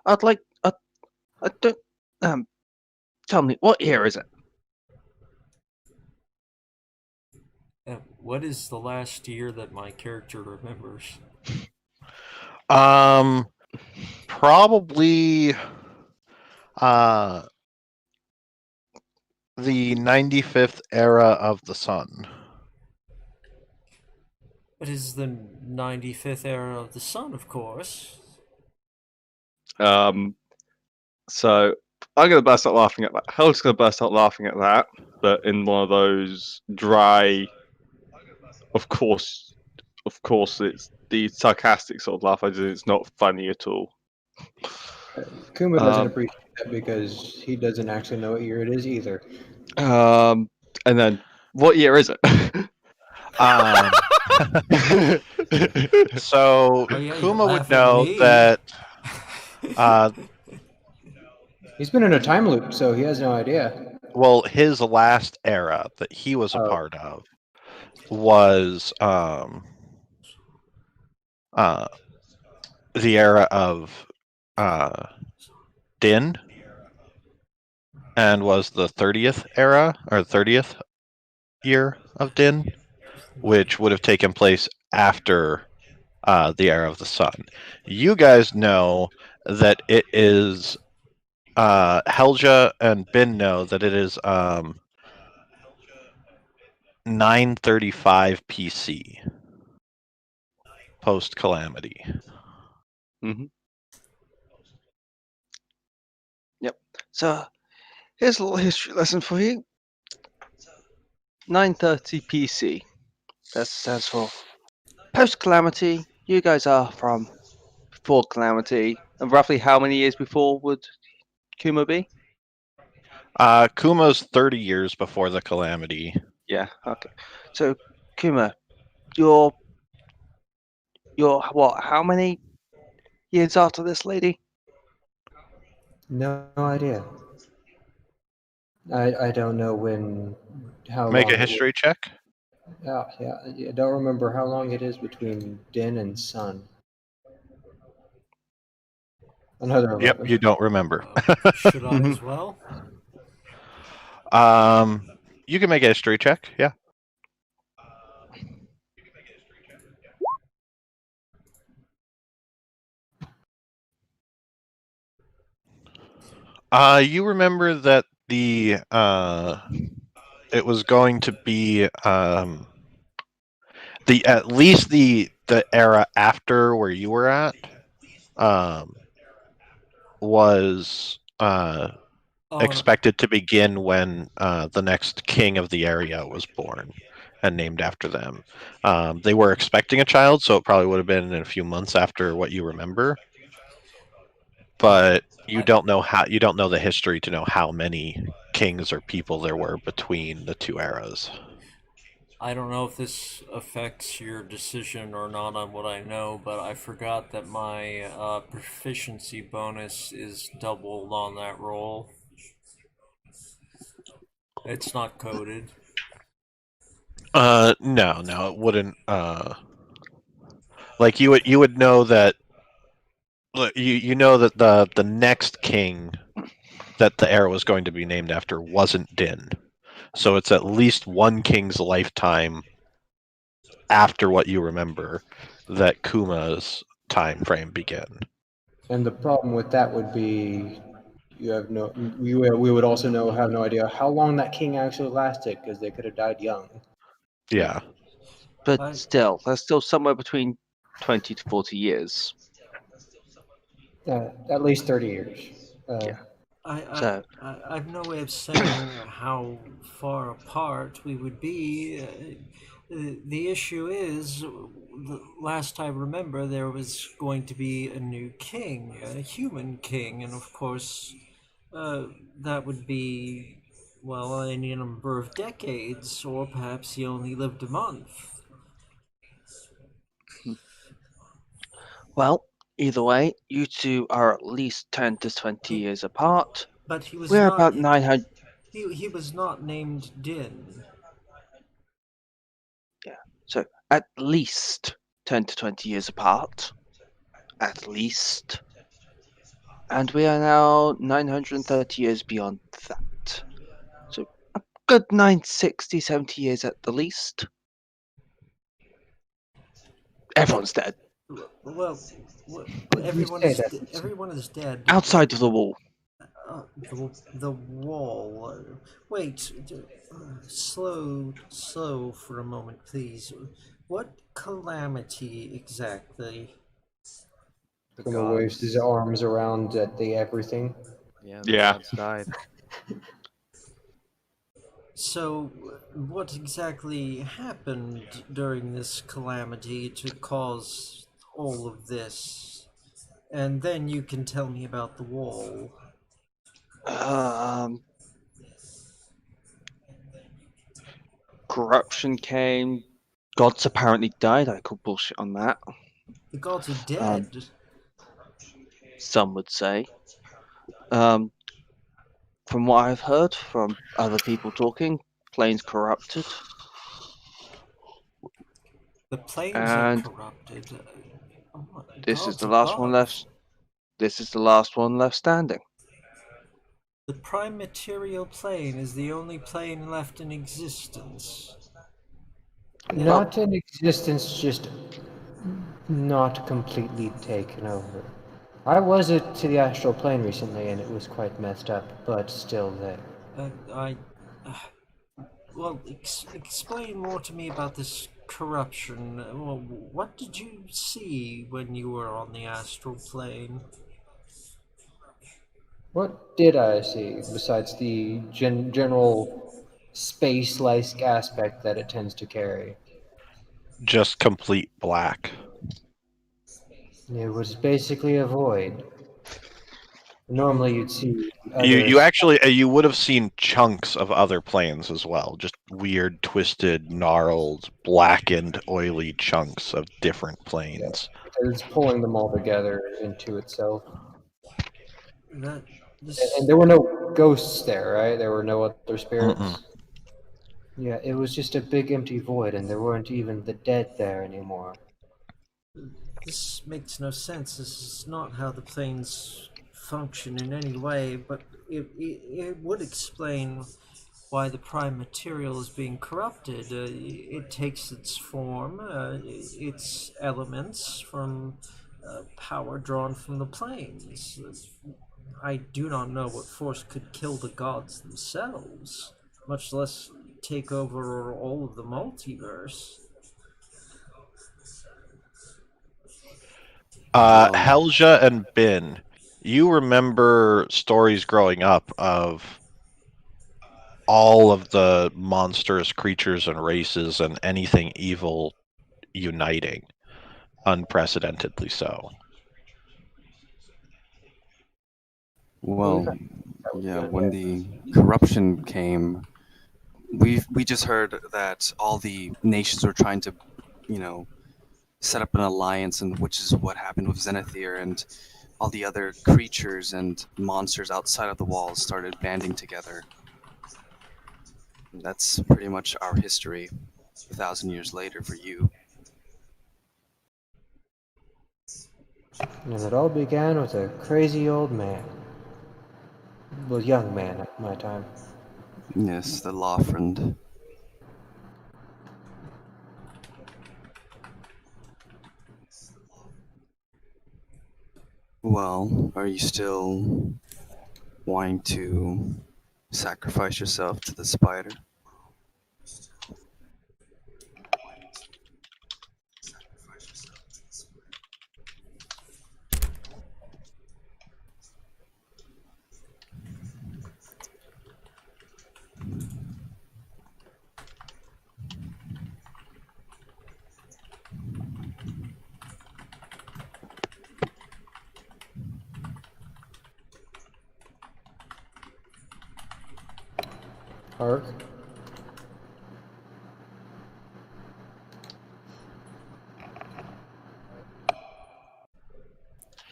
I'd like. I don't. Tell me, what year is it? What is the last year that my character remembers? Probably the 95th era of the sun. It is the 95th era of the sun, of course. So I'm going to burst out laughing at that. Helg's going to burst out laughing at that, but in one of those dry, of course, it's the sarcastic sort of laugh. It's not funny at all. Kuma doesn't appreciate that because he doesn't actually know what year it is either. And then, what year is it? So Oh, yeah, Kuma you're would laughing know at me. that. He's been in a time loop, so he has no idea. Well, his last era that he was a part of was the era of Din, and was the 30th era or 30th year of Din, which would have taken place after the era of the sun. You guys know that it is Helja and Bin know that it is 935 PC post calamity. Mm-hmm. Yep. So here's a little history lesson for you. 930 PC. That stands for post calamity. You guys are from before calamity, and roughly how many years before would Kuma be? Kuma's 30 years before the calamity. Yeah. Okay. So Kuma, you're what? How many years after this lady? No idea. I don't know how Make long a history check. Yeah, I don't remember how long it is between Din and Sun. Another 11. Yep, you don't remember. Should I as well? You can make a history check. Yeah. You remember that it was going to be at least the era after where you were at was expected to begin when the next king of the area was born and named after them. They were expecting a child, so it probably would have been in a few months after what you remember. But you don't know the history to know how many kings or people there were between the two eras. I don't know if this affects your decision or not on what I know, but I forgot that my proficiency bonus is doubled on that roll. It's not coded. No, it wouldn't. Like you would know that. You know that the next king that the era was going to be named after wasn't Din, so it's at least one king's lifetime after what you remember that Kuma's time frame began. And the problem with that would be we would also have no idea how long that king actually lasted, because they could have died young. Yeah. But still, that's still somewhere between 20 to 40 years. At least 30 years. Yeah. I've no way of saying how far apart we would be. The issue is, last I remember, there was going to be a new king, a human king, and of course, that would be, well, any number of decades, or perhaps he only lived a month. Well, either way, you two are at least 10 to 20 years apart. But he was We're not, about 900. He was not named Din. Yeah, so at least 10 to 20 years apart. At least. And we are now 930 years beyond that. So a good 960, 70 years at the least. Everyone's dead. Well, You say that. everyone is dead. Outside of the wall. The wall. Wait, slow for a moment, please. What calamity exactly? The Kuma waves gods. his arms around at the everything. Yeah, the Yeah. gods died. So, what exactly happened during this calamity to cause all of this? And then you can tell me about the wall. Corruption came. Gods apparently died. I call bullshit on that. The gods are dead. Some would say. From what I've heard from other people talking, planes corrupted. The planes are And corrupted. this is Gods the last one above. left. This is the last one left standing. The prime material plane is the only plane left in existence. Not in existence, just not completely taken over. I was to the astral plane recently, and it was quite messed up, but still there. Well, explain more to me about this corruption. Well, what did you see when you were on the astral plane? What did I see besides the general space-like aspect that it tends to carry? Just complete black. It was basically a void. Normally, you'd see You others. actually you would have seen chunks of other planes as well, just weird, twisted, gnarled, blackened, oily chunks of different planes. It's pulling them all together into itself. That And this there were no ghosts there, right? There were no other spirits. Mm-mm. Yeah, it was just a big empty void, and there weren't even the dead there anymore. this makes no sense. This is not how the planes function in any way, but it would explain why the prime material is being corrupted. It takes its form, its elements from power drawn from the planes. I do not know what force could kill the gods themselves, much less take over all of the multiverse. Well, Helja and Bin, you remember stories growing up of all of the monstrous creatures and races and anything evil uniting, unprecedentedly so. well, yeah. When the corruption came, we just heard that all the nations were trying to, set up an alliance, and which is what happened with Zenithir, and all the other creatures and monsters outside of the walls started banding together. That's pretty much our history, 1,000 years later for you. And it all began with a crazy old man. Well, young man at my time. Yes, the law friend. Well, are you still wanting to sacrifice yourself to the spider? Ark?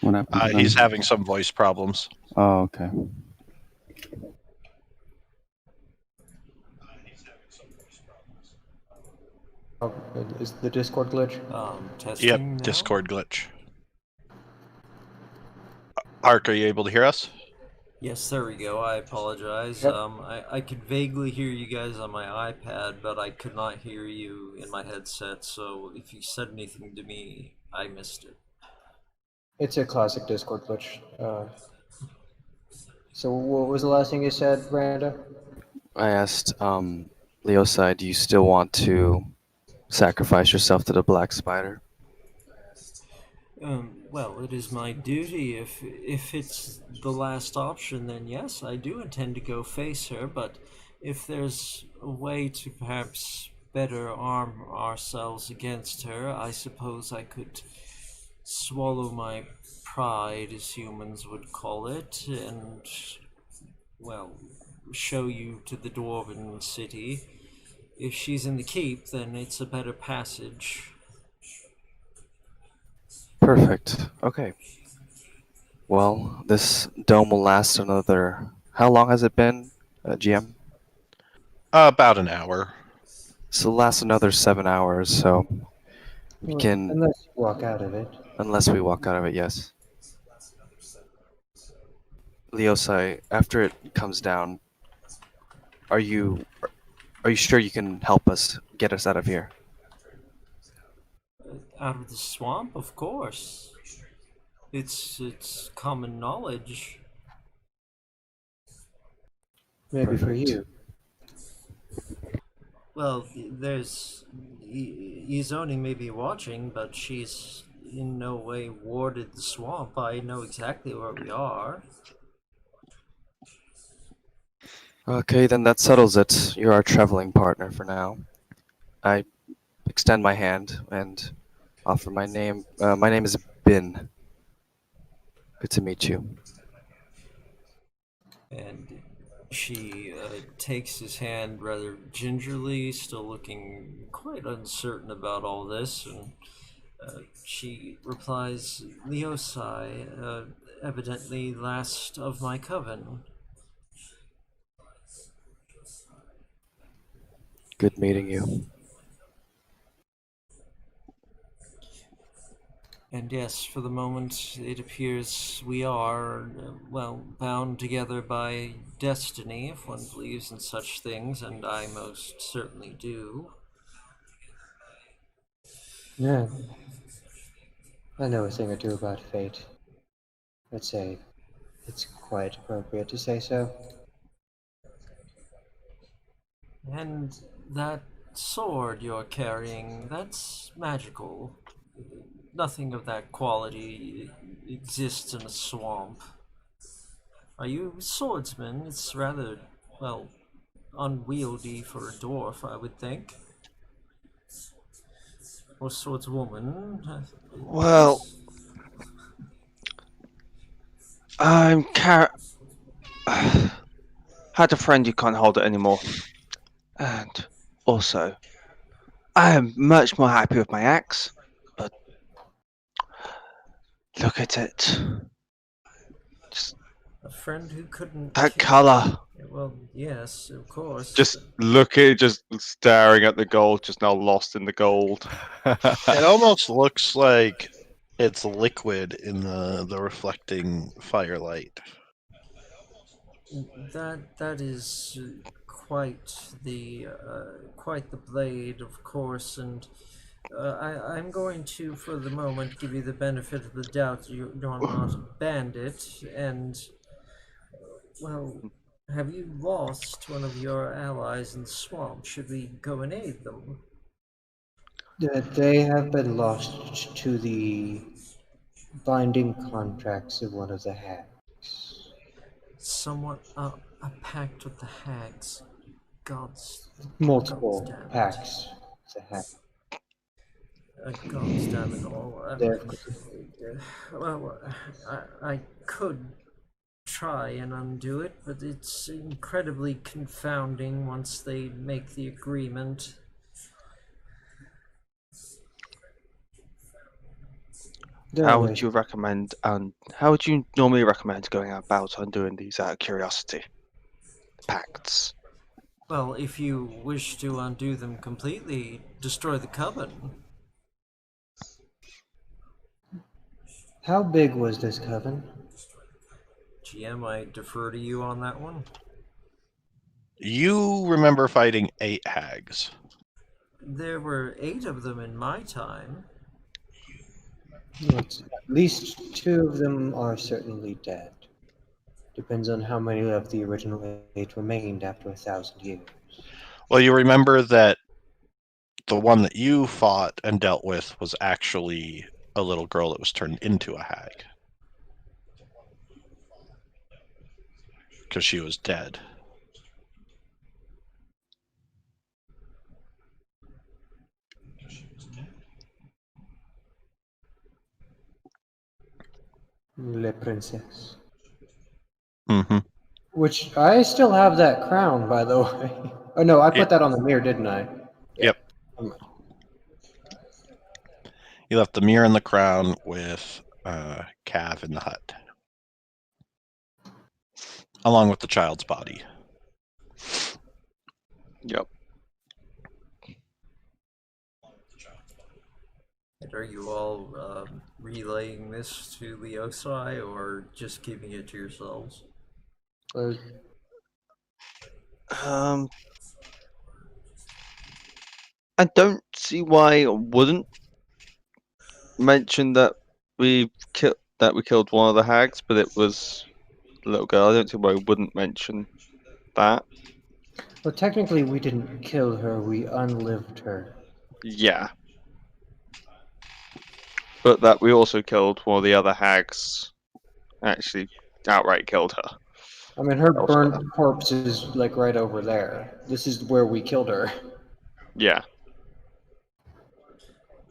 What happened to He's them? having some voice problems. Oh, okay. Oh, is the Discord glitch? Testing Yep, now? Discord glitch. Ark, are you able to hear us? Yes, there we go. I apologize. Yep. I could vaguely hear you guys on my iPad, but I could not hear you in my headset, so if you said anything to me, I missed it. It's a classic Discord glitch. So what was the last thing you said, Randa? I asked Leosai, do you still want to sacrifice yourself to the Black Spider? Well, it is my duty. If it's the last option, then yes, I do intend to go face her. But if there's a way to perhaps better arm ourselves against her, I suppose I could swallow my pride, as humans would call it, and, well, show you to the Dwarven city. If she's in the keep, then it's a better passage. Perfect. Okay. Well, this dome will last another. How long has it been, GM? About an hour. So it'll last another 7 hours. So we Well, can, unless you walk out of it. unless we walk out of it. Yes. Leosai, after it comes down, are you sure you can help us get us out of here? Out of the swamp, of course. It's common knowledge. Maybe for Perfect. you. Well, there's Izoni may be watching, but she's in no way warded the swamp. I know exactly where we are. Okay, then that settles it. You're our traveling partner for now. I extend my hand and offer my name. My name is Bin. Good to meet you. And she takes his hand rather gingerly, still looking quite uncertain about all this, and she replies, Leosai, evidently last of my coven. Good meeting you. And yes, for the moment, it appears we are, well, bound together by destiny, if one believes in such things, and I most certainly do. Yeah. I know a thing or two about fate. I'd say it's quite appropriate to say so. And that sword you're carrying, that's magical. Nothing of that quality exists in a swamp. Are you a swordsman? It's rather, well, unwieldy for a dwarf, I would think. Or swordswoman. Well, I'm had a friend who can't hold it anymore, and also I am much more happy with my axe. But look at it, just A friend who couldn't that carry. color. Well, yes, of course. Just just staring at the gold, just now lost in the gold. It almost looks like it's liquid in the reflecting firelight. That is quite the blade, of course, and I'm going to, for the moment, give you the benefit of the doubt you're not a bandit, and, well, have you lost one of your allies in the swamp? Should we go and aid them? They have been lost to the binding contracts of one of the hags. Somewhat a pact with the hags. Gods Multiple damn it. packs with the hag. Gods damn it all. They're Well, I could try and undo it, but it's incredibly confounding once they make the agreement. How would you recommend? How would you normally recommend going about undoing these out of curiosity? Pacts. Well, if you wish to undo them completely, destroy the coven. How big was this coven? GM, I defer to you on that one. You remember fighting 8 hags. There were 8 of them in my time. At least 2 of them are certainly dead. Depends on how many of the original 8 remained after 1,000 years. Well, you remember that the one that you fought and dealt with was actually a little girl that was turned into a hag. Because she was dead. Le Princess. Mm-hmm. Which, I still have that crown, by the way. Oh no, I put Yep. that on the mirror, didn't I? Yeah. Yep. You left the mirror and the crown with Cav in the hut. Along with the child's body. Yep. And are you all relaying this to Leosai or just keeping it to yourselves? I don't see why I wouldn't mention that we killed one of the hags, but it was a little girl. I don't see why I wouldn't mention that. Well, technically, we didn't kill her, we unlived her. Yeah. But that we also killed one of the other hags. Actually, outright killed her. I mean, her Elsewhere. burnt corpse is, like, right over there. This is where we killed her. Yeah.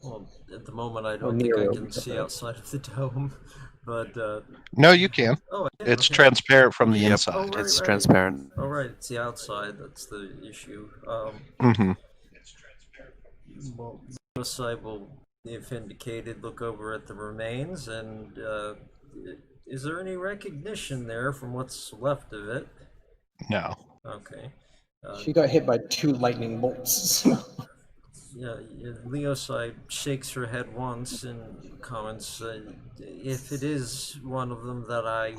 Well, at the moment, I Or don't think near I where can we killed see her. outside of the dome. But No, you can. oh, yeah, It's okay. transparent from the Yep. inside. Oh, right, It's right. transparent. Oh, right, it's the outside that's the issue. Mm-hmm. Well, Leosai will, if indicated, look over at the remains, and is there any recognition there from what's left of it? No. Okay. She got hit by 2 lightning bolts. Yeah, Leosai shakes her head once and comments, if it is one of them that I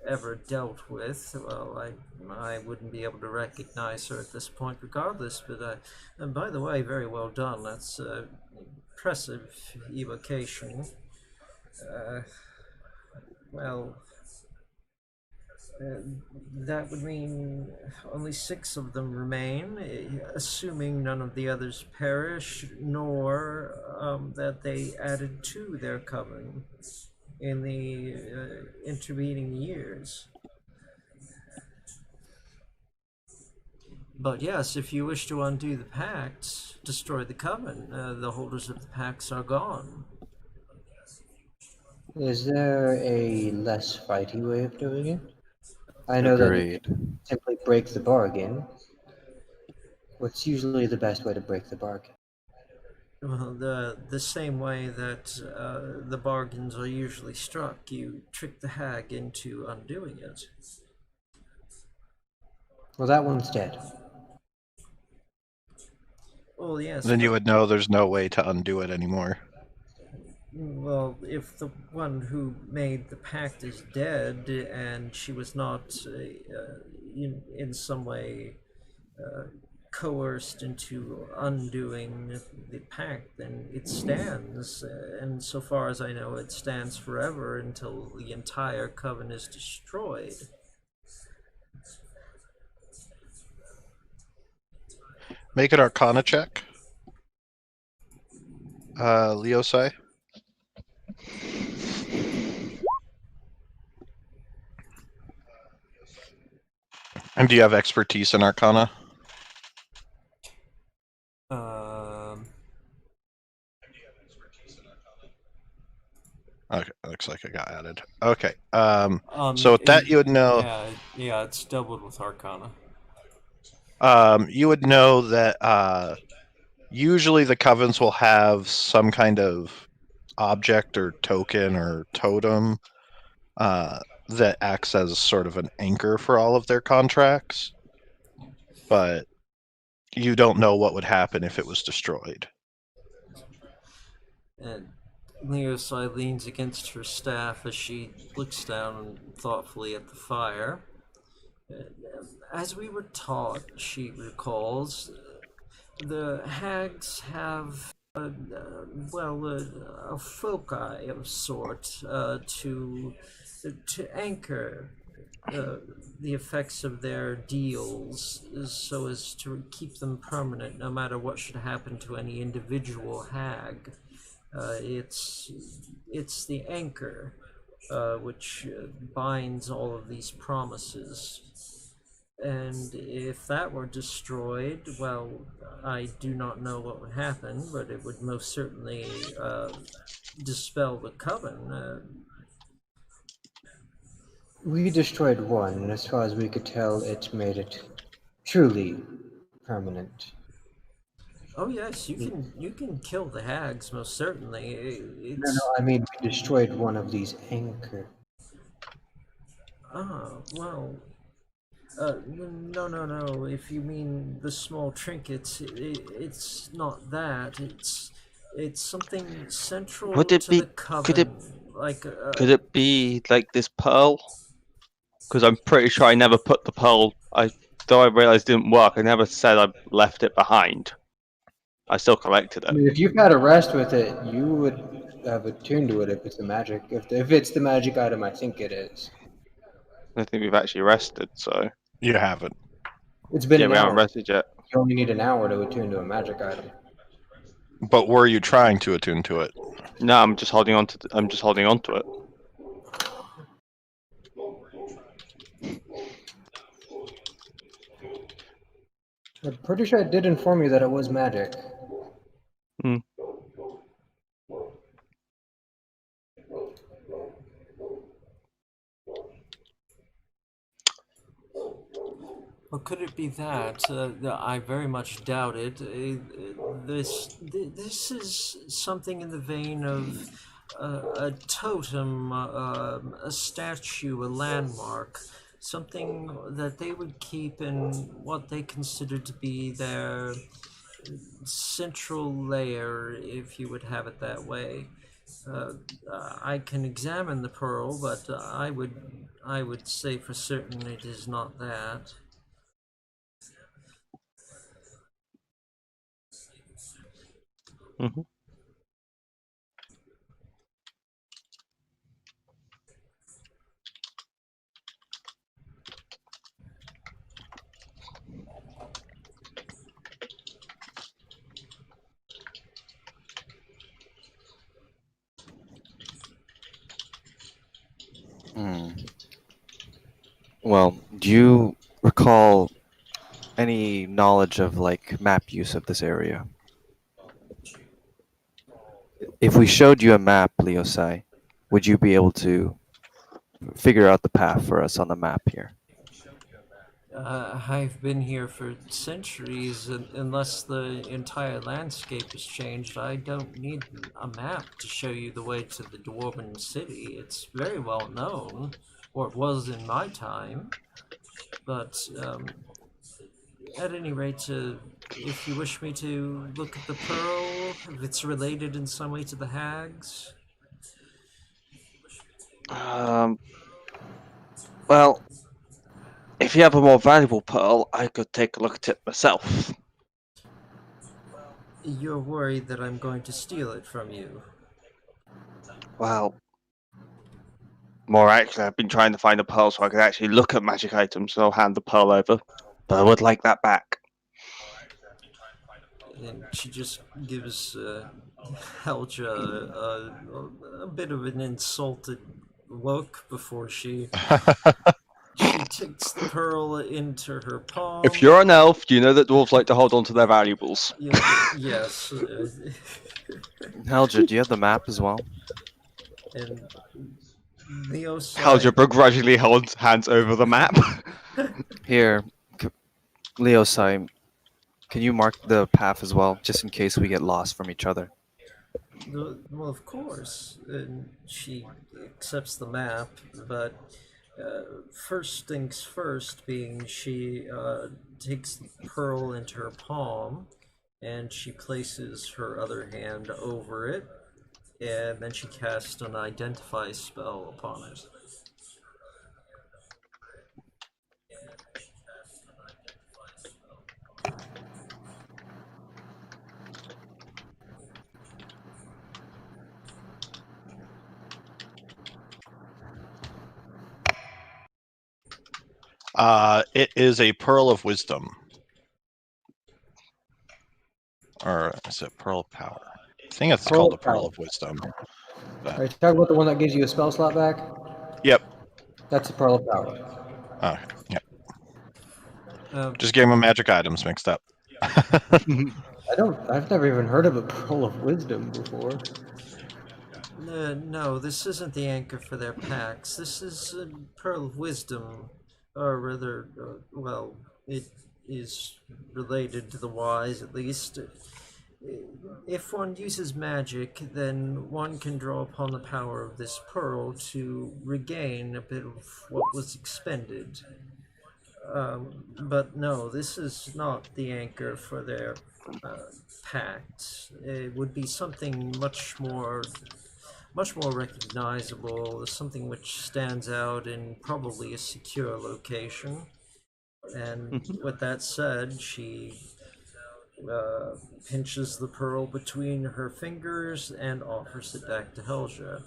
ever dealt with, well, I wouldn't be able to recognize her at this point regardless, but and by the way, very well done. That's impressive evocation. Well, that would mean only 6 of them remain, assuming none of the others perish, nor that they added to their coven in the intervening years. But yes, if you wish to undo the pact, destroy the coven, the holders of the pacts are gone. Is there a less fighty way of doing it? I know Agreed. that simply break the bargain. What's usually the best way to break the bargain? Well, the same way that the bargains are usually struck, you trick the hag into undoing it. Well, that one's dead. Well, yes. Then you but- would know there's no way to undo it anymore. Well, if the one who made the pact is dead and she was not in some way coerced into undoing the pact, then it stands. And so far as I know, it stands forever until the entire coven is destroyed. Make an Arcana check. Leosai. And do you have expertise in Arcana? Okay, looks like it got added. Okay. So with that, you would know. Yeah, it's doubled with Arcana. You would know that usually the covens will have some kind of object or token or totem that acts as sort of an anchor for all of their contracts, but you don't know what would happen if it was destroyed. And Leosai leans against her staff as she looks down thoughtfully at the fire. As we were taught, she recalls, the hags have, a foci of sort to anchor the effects of their deals, so as to keep them permanent, no matter what should happen to any individual hag. It's the anchor which binds all of these promises. And if that were destroyed, well, I do not know what would happen, but it would most certainly dispel the coven. We destroyed one, and as far as we could tell, it made it truly permanent. Oh yes, you can kill the hags, most certainly. No, I mean we destroyed one of these anchor. Well, no. If you mean the small trinkets, it's not that. It's something central Would it to be? the coven. Could it? Like, Could it be like this pearl? Because I'm pretty sure I never put the pearl. Though I realized it didn't work. I never said I left it behind. I still collected I it. mean, if you've had a rest with it, you would have attuned to it if it's a magic. If it's the magic item, I think it is. I don't think we've actually rested, so You haven't. It's been yeah, an we haven't hour. rested yet. You only need an hour to attune to a magic item. But were you trying to attune to it? No, I'm just holding on to. I'm just holding on to it. I'm pretty sure it did inform you that it was magic. Hmm. Well, could it be that? I very much doubt it. This is something in the vein of a totem, a statue, a landmark, something that they would keep in what they consider to be their central layer, if you would have it that way. I can examine the pearl, but I would say for certain it is not that. Mm-hmm. Hmm. Well, do you recall any knowledge of like map use of this area? If we showed you a map, Leosai, would you be able to figure out the path for us on the map here? I've been here for centuries, and unless the entire landscape has changed, I don't need a map to show you the way to the Dwarven City. It's very well known, or it was in my time. But at any rate, if you wish me to look at the pearl, if it's related in some way to the hags. Well, if you have a more valuable pearl, I could take a look at it myself. You're worried that I'm going to steal it from you. Well, more actually, I've been trying to find a pearl so I could actually look at magic items, so I'll hand the pearl over. But I would like that back. And she just gives Helga a bit of an insulted look before she takes the pearl into her palm. If you're an elf, you know that dwarves like to hold on to their valuables. Yes. Helga, do you have the map as well? And Leo Helga begrudgingly hands over the map. Here, Leosai, can you mark the path as well, just in case we get lost from each other? Well, of course. And she accepts the map, but first things first, being she takes the pearl into her palm, and she places her other hand over it, and then she cast an identify spell upon it. It is a pearl of wisdom. Or is it pearl of power? I think it's Pearl called a of pearl power. of wisdom. Are you talking about the one that gives you a spell slot back? Yep. That's a Pearl of Power. Yeah. Um, Just getting my magic items mixed up. I've never even heard of a Pearl of Wisdom before. no, this isn't the anchor for their packs. This is a Pearl of Wisdom, or rather, well, it is related to the wise, at least. If one uses magic, then one can draw upon the power of this pearl to regain a bit of what was expended. But no, this is not the anchor for their pact. It would be something much more recognizable, something which stands out in probably a secure location. And with that said, she pinches the pearl between her fingers and offers it back to Helja.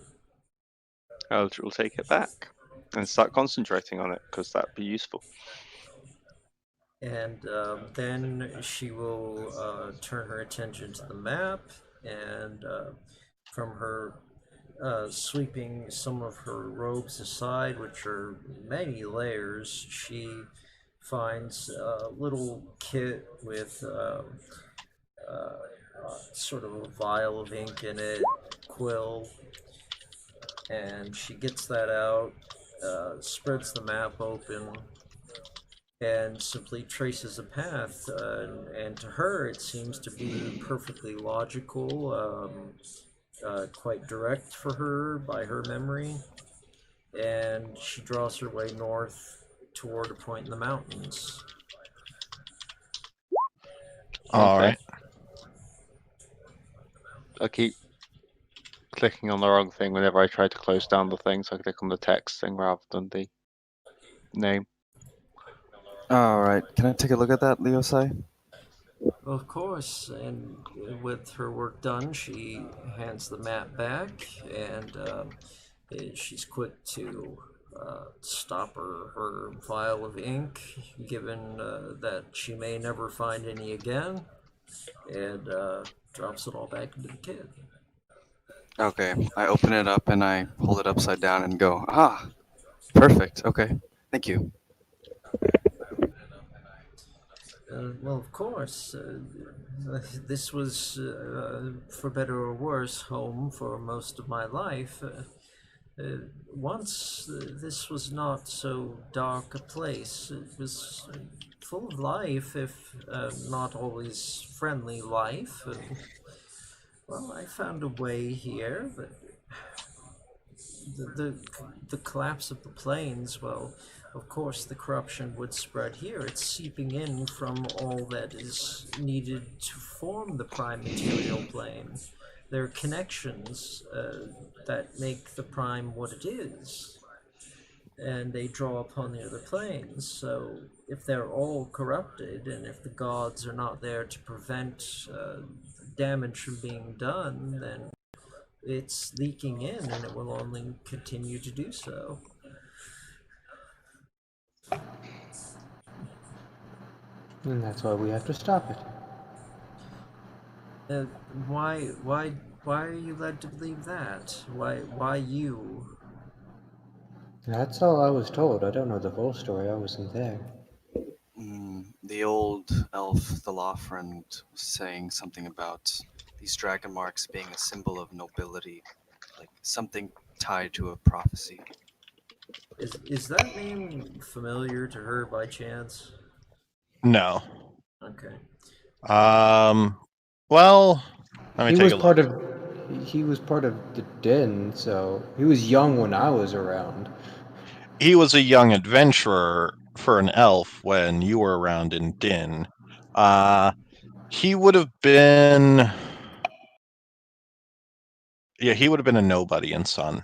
Eldritch will take it back and start concentrating on it because that'd be useful. And then she will turn her attention to the map, and from her sweeping some of her robes aside, which are many layers, she finds a little kit with sort of a vial of ink in it, quill, and she gets that out, spreads the map open, and simply traces a path. And to her, it seems to be perfectly logical, quite direct for her by her memory. And she draws her way north toward a point in the mountains. All right. I keep clicking on the wrong thing whenever I try to close down the thing, so I click on the text thing rather than the name. All right. Can I take a look at that, Leosai? Of course, and with her work done, she hands the map back, and she's quick to stop her vial of ink, given that she may never find any again, and drops it all back into the kit. Okay. I open it up and I hold it upside down and go, ah, perfect. Okay. Thank you. Well, of course, this was, for better or worse, home for most of my life. Once this was not so dark a place. It was full of life, if not always friendly life. Well, I found a way here, but the collapse of the plains, well, of course the corruption would spread here. It's seeping in from all that is needed to form the prime material plane. There are connections that make the prime what it is, and they draw upon the other planes. So if they're all corrupted, and if the gods are not there to prevent damage from being done, then it's leaking in, and it will only continue to do so. And that's why we have to stop it. Uh, why are you led to believe that? Why you? That's all I was told. I don't know the full story. I wasn't there. The old elf, the law friend, was saying something about these dragon marks being a symbol of nobility, like something tied to a prophecy. Is that name familiar to her by chance? No. Okay. Well, let me He take was a look. he was part of the den, so he was young when I was around. He was a young adventurer for an elf when you were around in Din. He would have been Yeah, he would have been a nobody in Sun.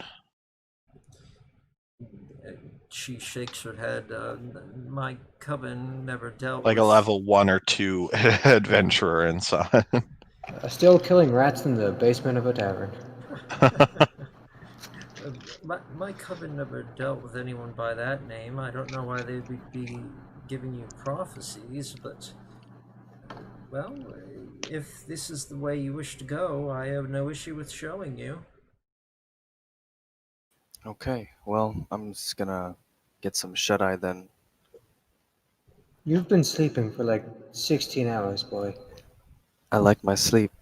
She shakes her head. My coven never dealt Like with... a level 1 or 2 adventurer in Sun. Still killing rats in the basement of a tavern. My coven never dealt with anyone by that name. I don't know why they would be giving you prophecies, but... Well, if this is the way you wish to go, I have no issue with showing you. Okay, well, I'm just gonna get some shut-eye then. You've been sleeping for like 16 hours, boy. I like my sleep.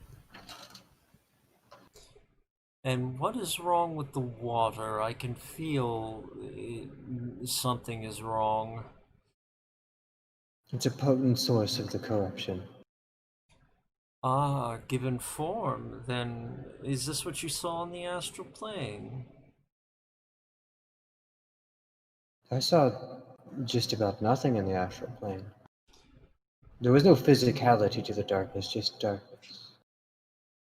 And what is wrong with the water? I can feel something is wrong. It's a potent source of the corruption. Ah, given form, then is this what you saw in the astral plane? I saw just about nothing in the astral plane. There was no physicality to the darkness, just darkness.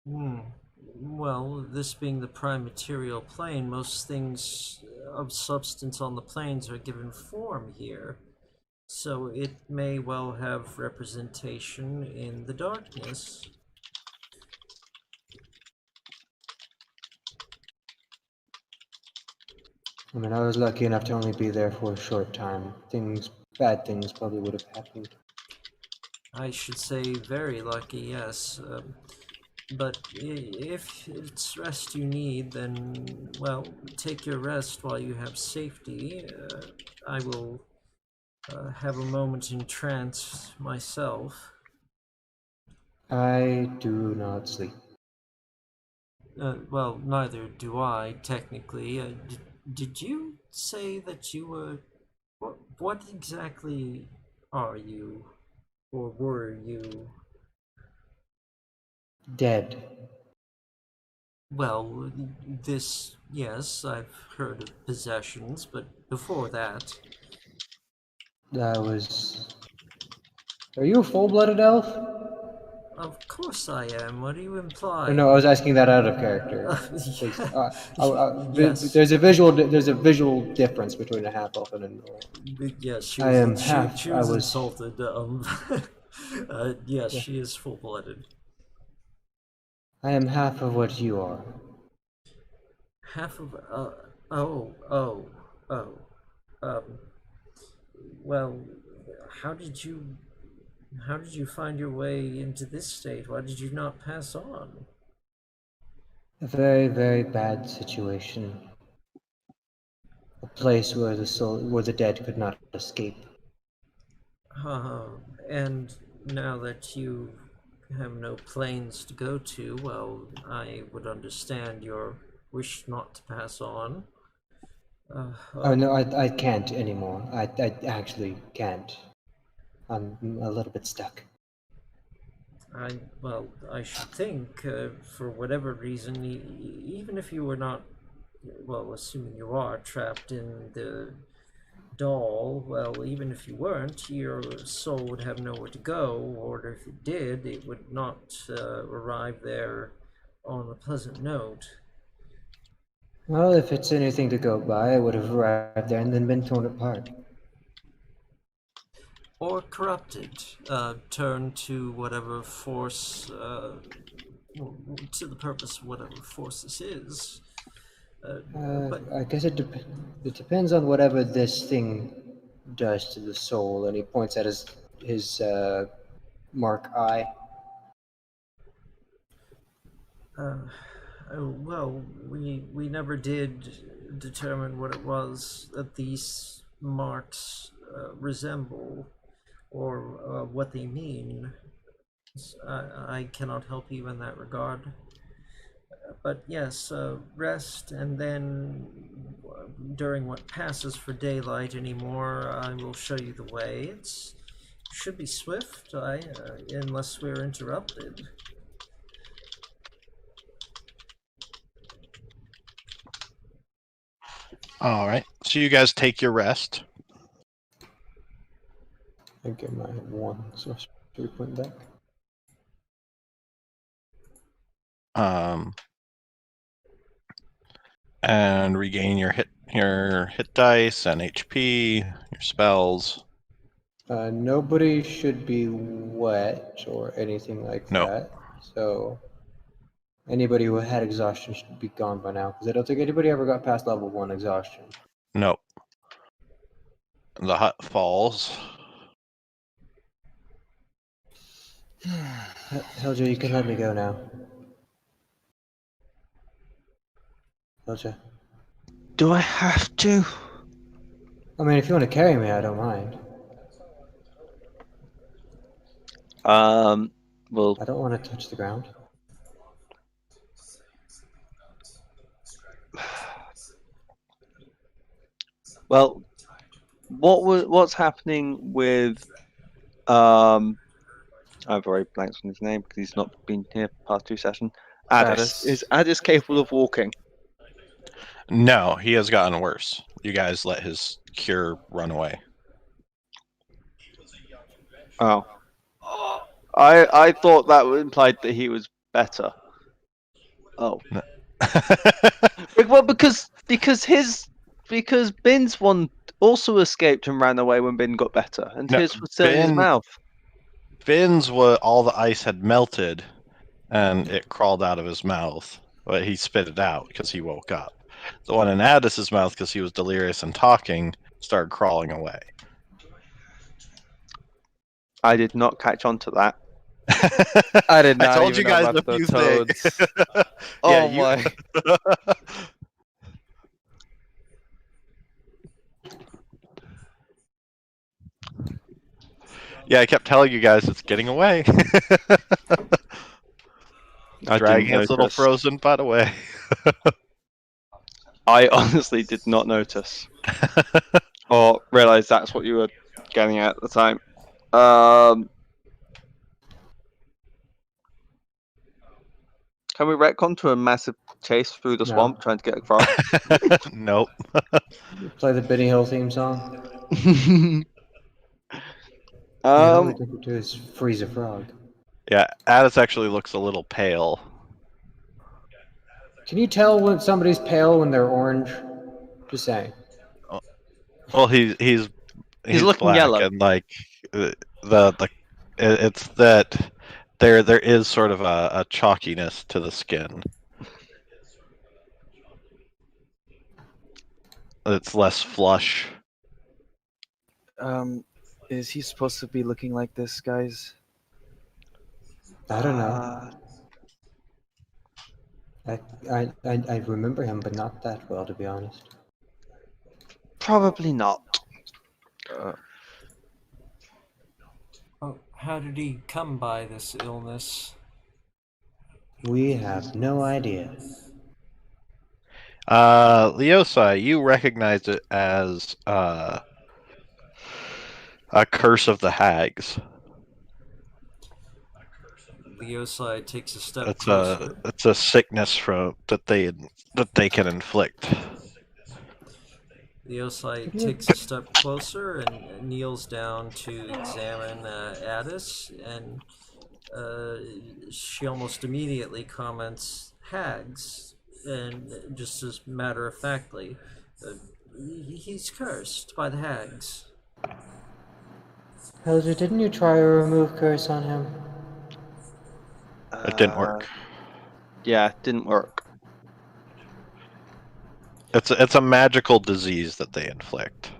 Well, this being the prime material plane, most things of substance on the planes are given form here. So it may well have representation in the darkness. I mean, I was lucky enough to only be there for a short time. Bad things probably would have happened. I should say very lucky, yes. But if it's rest you need, then, well, take your rest while you have safety. I will have a moment in trance myself. I do not sleep. Well, neither do I, technically. Did you say that you were... What exactly are you? Or were you? Dead. Well, this... Yes, I've heard of possessions, but before that... That was... Are you a full-blooded elf? Of course I am. What do you Or imply? no, I was asking that out of character. Yes. There's a visual difference between a half elf and a normal. Yes, she I was. am half. She I was was. insulted. Yes, Yeah, she is full-blooded. I am half of what you are. Half of. Oh. Um. Well, how did you? How did you find your way into this state? Why did you not pass on? A very, very bad situation. A place where the dead could not escape. And now that you have no planes to go to, well, I would understand your wish not to pass on. Oh no, I can't anymore. I actually can't. I'm a little bit stuck. I should think, for whatever reason, even if you were not, well, assuming you are trapped in the doll, well, even if you weren't, your soul would have nowhere to go, or if it did, it would not arrive there on a pleasant note. Well, if it's anything to go by, I would have arrived there and then been torn apart. Or corrupted, turned to whatever force, to the purpose of whatever force this is. But I guess it depends on whatever this thing does to the soul. And he points at his mark eye. well, we never did determine what it was that these marks resemble, or what they mean. I cannot help you in that regard. But yes, rest, and then during what passes for daylight anymore, I will show you the way. It should be swift, unless we're interrupted. All right. So you guys take your rest. I think I might have one, so should we point back? And regain your hit dice and HP, your spells. Nobody should be wet or anything like No. that. So anybody who had exhaustion should be gone by now, because I don't think anybody ever got past level 1 exhaustion. Nope. The hut falls. Helja, you can let me go now. Helja. Do I have to? I mean, if you want to carry me, I don't mind. Well, I don't want to touch the ground. well, what's happening with I've already blanked on his name because he's not been here for the past 2 sessions. Addis. Is Addis capable of walking? No, he has gotten worse. You guys let his cure run away. Oh. I thought that implied that he was better. Oh. Well, because Bin's one also escaped and ran away when Bin got better, and No, his was still in his Bin- mouth. Finn's all the ice had melted, and it crawled out of his mouth. But he spit it out because he woke up. The one in Addis's mouth, because he was delirious and talking, started crawling away. I did not catch on to that. I did not I told even you guys know about a few the toads. things. Oh you- my. Yeah, I kept telling you guys it's getting away. I Dragging didn't its little notice. frozen butt away. I honestly did not notice. Or realize that's what you were getting at the time. Can we retcon to a massive chase through the No. swamp trying to get a frog? Nope. Play the Benny Hill theme song. All we can do is freeze a frog. Yeah, Addis actually looks a little pale. Can you tell when somebody's pale when they're orange? Just saying. Well, he's looking black, yellow. and like it's that there is sort of a chalkiness to the skin. It's less flush. Is he supposed to be looking like this, guys? I don't know. I remember him, but not that well, to be honest. Probably not. Oh, how did he come by this illness? We have no idea. Leosai, you recognize it as a curse of the hags. Leosai takes a step It's closer. a sickness that they can inflict. Leosai takes a step closer and kneels down to examine Addis, and she almost immediately comments, "Hags," and just as matter of factly, he's cursed by the hags. Helja, didn't you try a remove curse on him? It didn't work. Yeah, it didn't work. It's a magical disease that they inflict.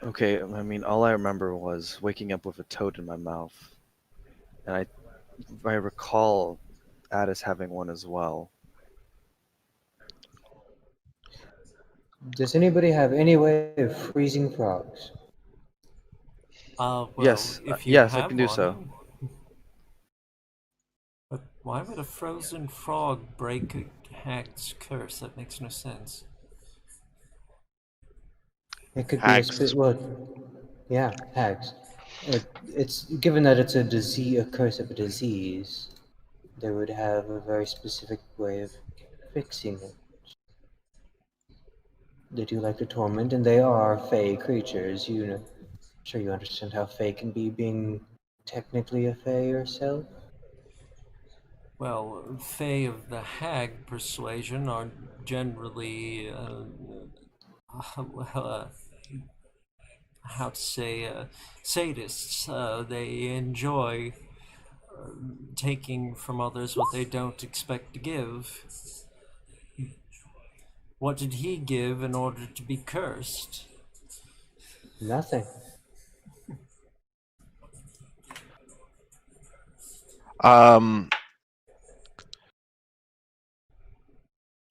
Okay, I mean, all I remember was waking up with a toad in my mouth, and I recall Addis having one as well. Does anybody have any way of freezing frogs? Well, Yes, if you yes, have I can do one, so. But why would a frozen frog break a hag's curse? That makes no sense. It could Hags. be yeah, hags. It's given that it's a curse of a disease, they would have a very specific way of fixing it. They do like to torment, and they are fey creatures. I'm sure you understand how fey can be, being technically a fey yourself. Well, Fae of the Hag persuasion are generally, how to say, sadists. They enjoy taking from others what they don't expect to give. What did he give in order to be cursed? Nothing.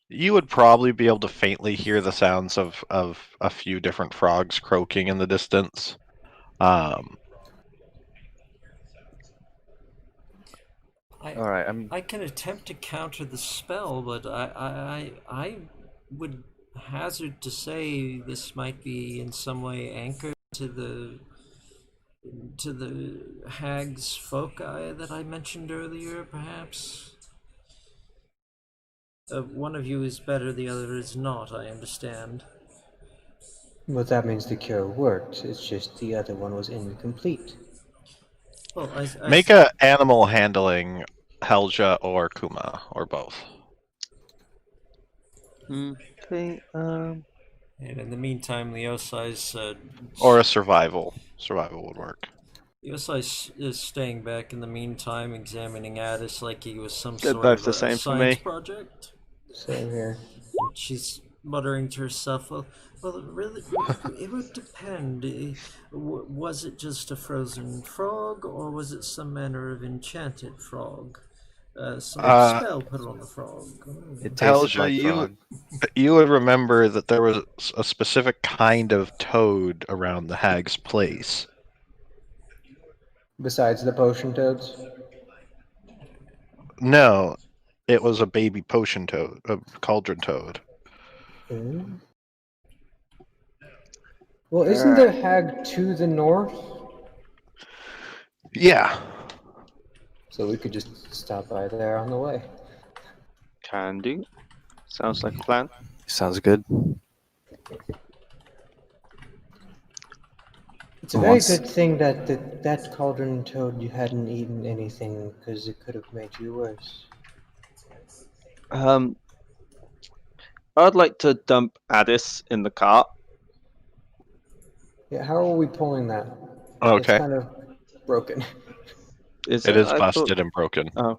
You would probably be able to faintly hear the sounds of a few different frogs croaking in the distance. All right, I can attempt to counter the spell, but I would hazard to say this might be in some way anchored to the hag's foci that I mentioned earlier, perhaps. One of you is better, the other is not, I understand. Well, that means the cure worked. It's just the other one was incomplete. Well, Make a animal handling, Helja or Kuma, or both. Okay. And in the meantime, Leosai's Or a survival. Survival would work. Leosai is staying back in the meantime, examining Addis like he was some They're sort both of the a same for science me. project. Same here. She's muttering to herself, well, it would depend. Was it just a frozen frog, or was it some manner of enchanted frog? Some spell put on the frog. It tasted Helja, like frog. you would remember that there was a specific kind of toad around the hag's place. Besides the potion toads? No, it was a baby potion toad, a cauldron toad. Hmm? Well, isn't there hag to the north? Yeah. So we could just stop by there on the way. Can do. Sounds like a plan. Sounds good. It's a very good thing that that cauldron toad you hadn't eaten anything, because it could have made you worse. I'd like to dump Addis in the cart. Yeah, how are we pulling that? It's Okay. kind of broken. Is It is I thought- busted and broken. Oh.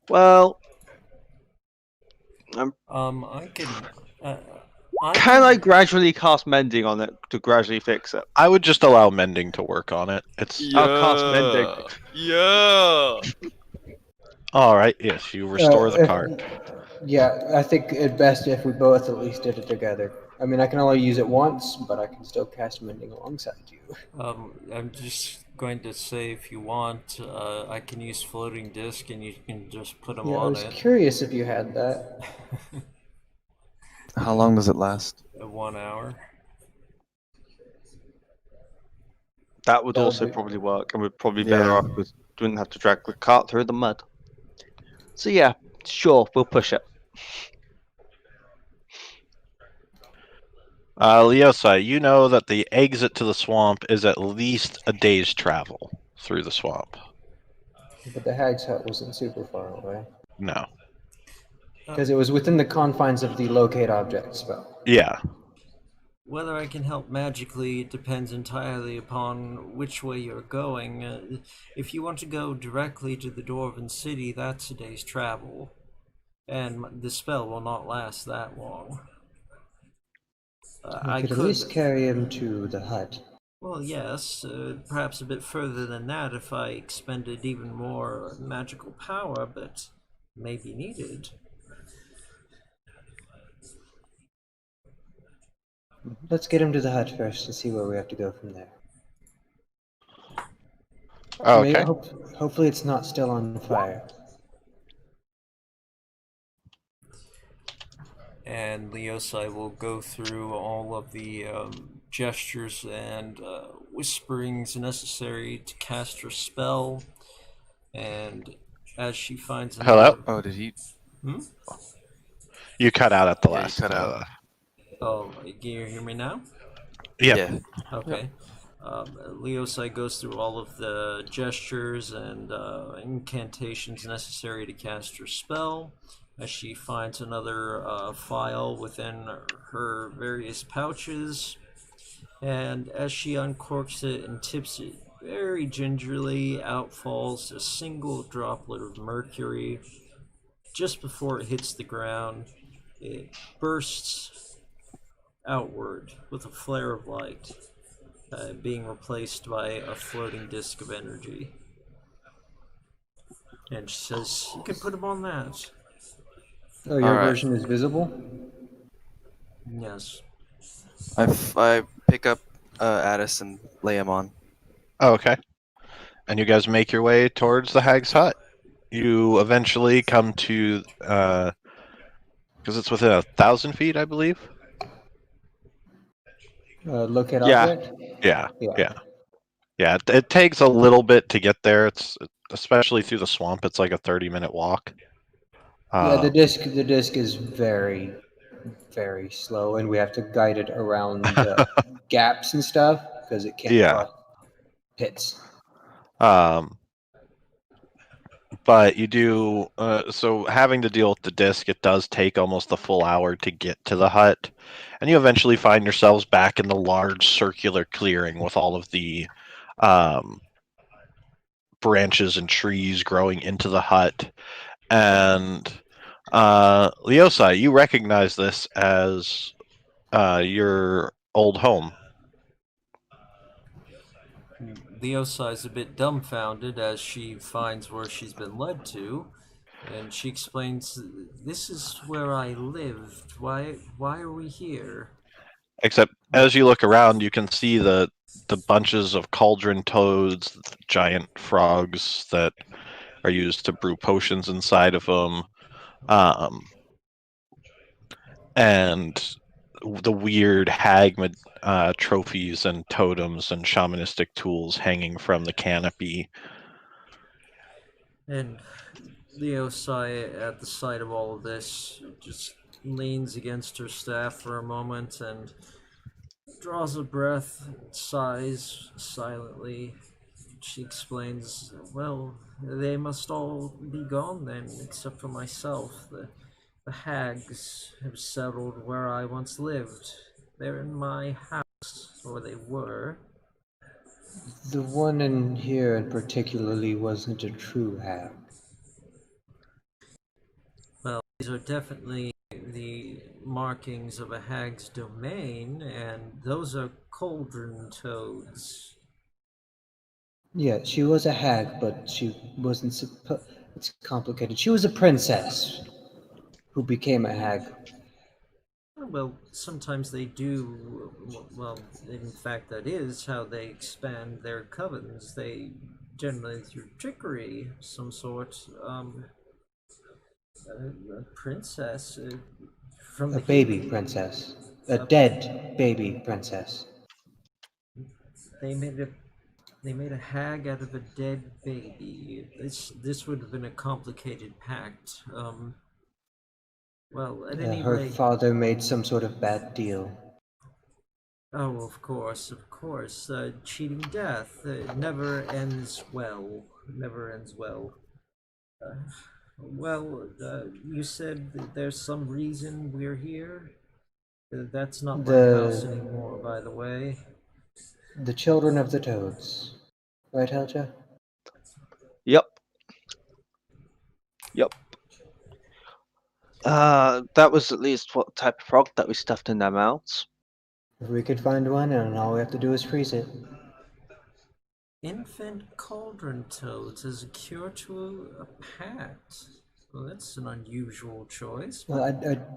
Well, I can. can I gradually cast mending on it to gradually fix it? I would just allow mending to work on it. It's I'll cast mending. Yeah. all right. Yes, you restore the cart. Yeah, I think it best if we both at least did it together. I mean, I can only use it once, but I can still cast mending alongside you. I'm just going to say, if you want, I can use floating disc, and you can just put them Yeah, I on was it. curious if you had that. How long does it last? 1 hour. That would That'll also be- probably work, and we'd probably be better Yeah. off with wouldn't have to drag the cart through the mud. So yeah, sure, we'll push it. Leosai, you know that the exit to the swamp is at least a day's travel through the swamp. But the hag's hut wasn't super far away. No. Because it was within the confines of the locate object spell. Yeah. Whether I can help magically depends entirely upon which way you're going. If you want to go directly to the Dwarven City, that's a day's travel, and the spell will not last that long. I could at least carry him to the hut. Well, yes, perhaps a bit further than that if I expended even more magical power, but may be needed. Let's get him to the hut first and see where we have to go from there. Okay. Hopefully it's not still on fire. And Leosai will go through all of the gestures and whisperings necessary to cast her spell. And as she finds Hello? Oh, did he? You cut out at the Yeah, you last. cut out. Oh, can you hear me now? Yep. Yeah. Okay. Leosai goes through all of the gestures and incantations necessary to cast her spell, as she finds another file within her various pouches, and as she uncorks it and tips it very gingerly, out falls a single droplet of mercury. Just before it hits the ground, it bursts outward with a flare of light, being replaced by a floating disk of energy. And she says, "You can put him on that." Oh, your All right. version is visible? Yes. I pick up Addis and lay him on. Oh, okay. And you guys make your way towards the hag's hut. You eventually come to, because it's within 1,000 feet, I believe. Locate Yeah. object? Yeah, Yeah. yeah, yeah. It takes a little bit to get there. It's especially through the swamp. It's like a 30-minute walk. Yeah, the disc is very, very slow, and we have to guide it around gaps and stuff because it can't Yeah. cross pits. But you do, so having to deal with the disc, it does take almost the full hour to get to the hut. And you eventually find yourselves back in the large circular clearing with all of the branches and trees growing into the hut. And Leosai, you recognize this as your old home. Leosai's a bit dumbfounded as she finds where she's been led to, and she explains, "This is where I lived. Why are we here?" Except as you look around, you can see the bunches of cauldron toads, giant frogs that are used to brew potions inside of them, and the weird hag trophies and totems and shamanistic tools hanging from the canopy. And Leosai, at the sight of all of this, just leans against her staff for a moment and draws a breath, sighs silently. She explains, "Well, they must all be gone then, except for myself. The hags have settled where I once lived. They're in my house, or they were." The one in here in particularly wasn't a true hag. Well, these are definitely the markings of a hag's domain, and those are cauldron toads. Yeah, she was a hag, but she wasn't It's complicated. She was a princess who became a hag. Well, sometimes they do. Well, in fact, that is how they expand their covens. They generally through trickery, of some sort. A princess from A the baby heat. princess. A dead baby princess. They made a They made a hag out of a dead baby. This would have been a complicated pact. Well, at any Her rate, father made some sort of bad deal. oh, of course, of course. Cheating death never ends well. Never ends well. Uh, well, you said that there's some reason we're here. That's not my house The anymore, by the way. the children of the toads. Right, Helja? Yep. Yep. That was at least what type of frog that we stuffed in their mouths. If we could find one, and all we have to do is freeze it. Infant cauldron toads as a cure to a pact. Well, that's an unusual choice. Well,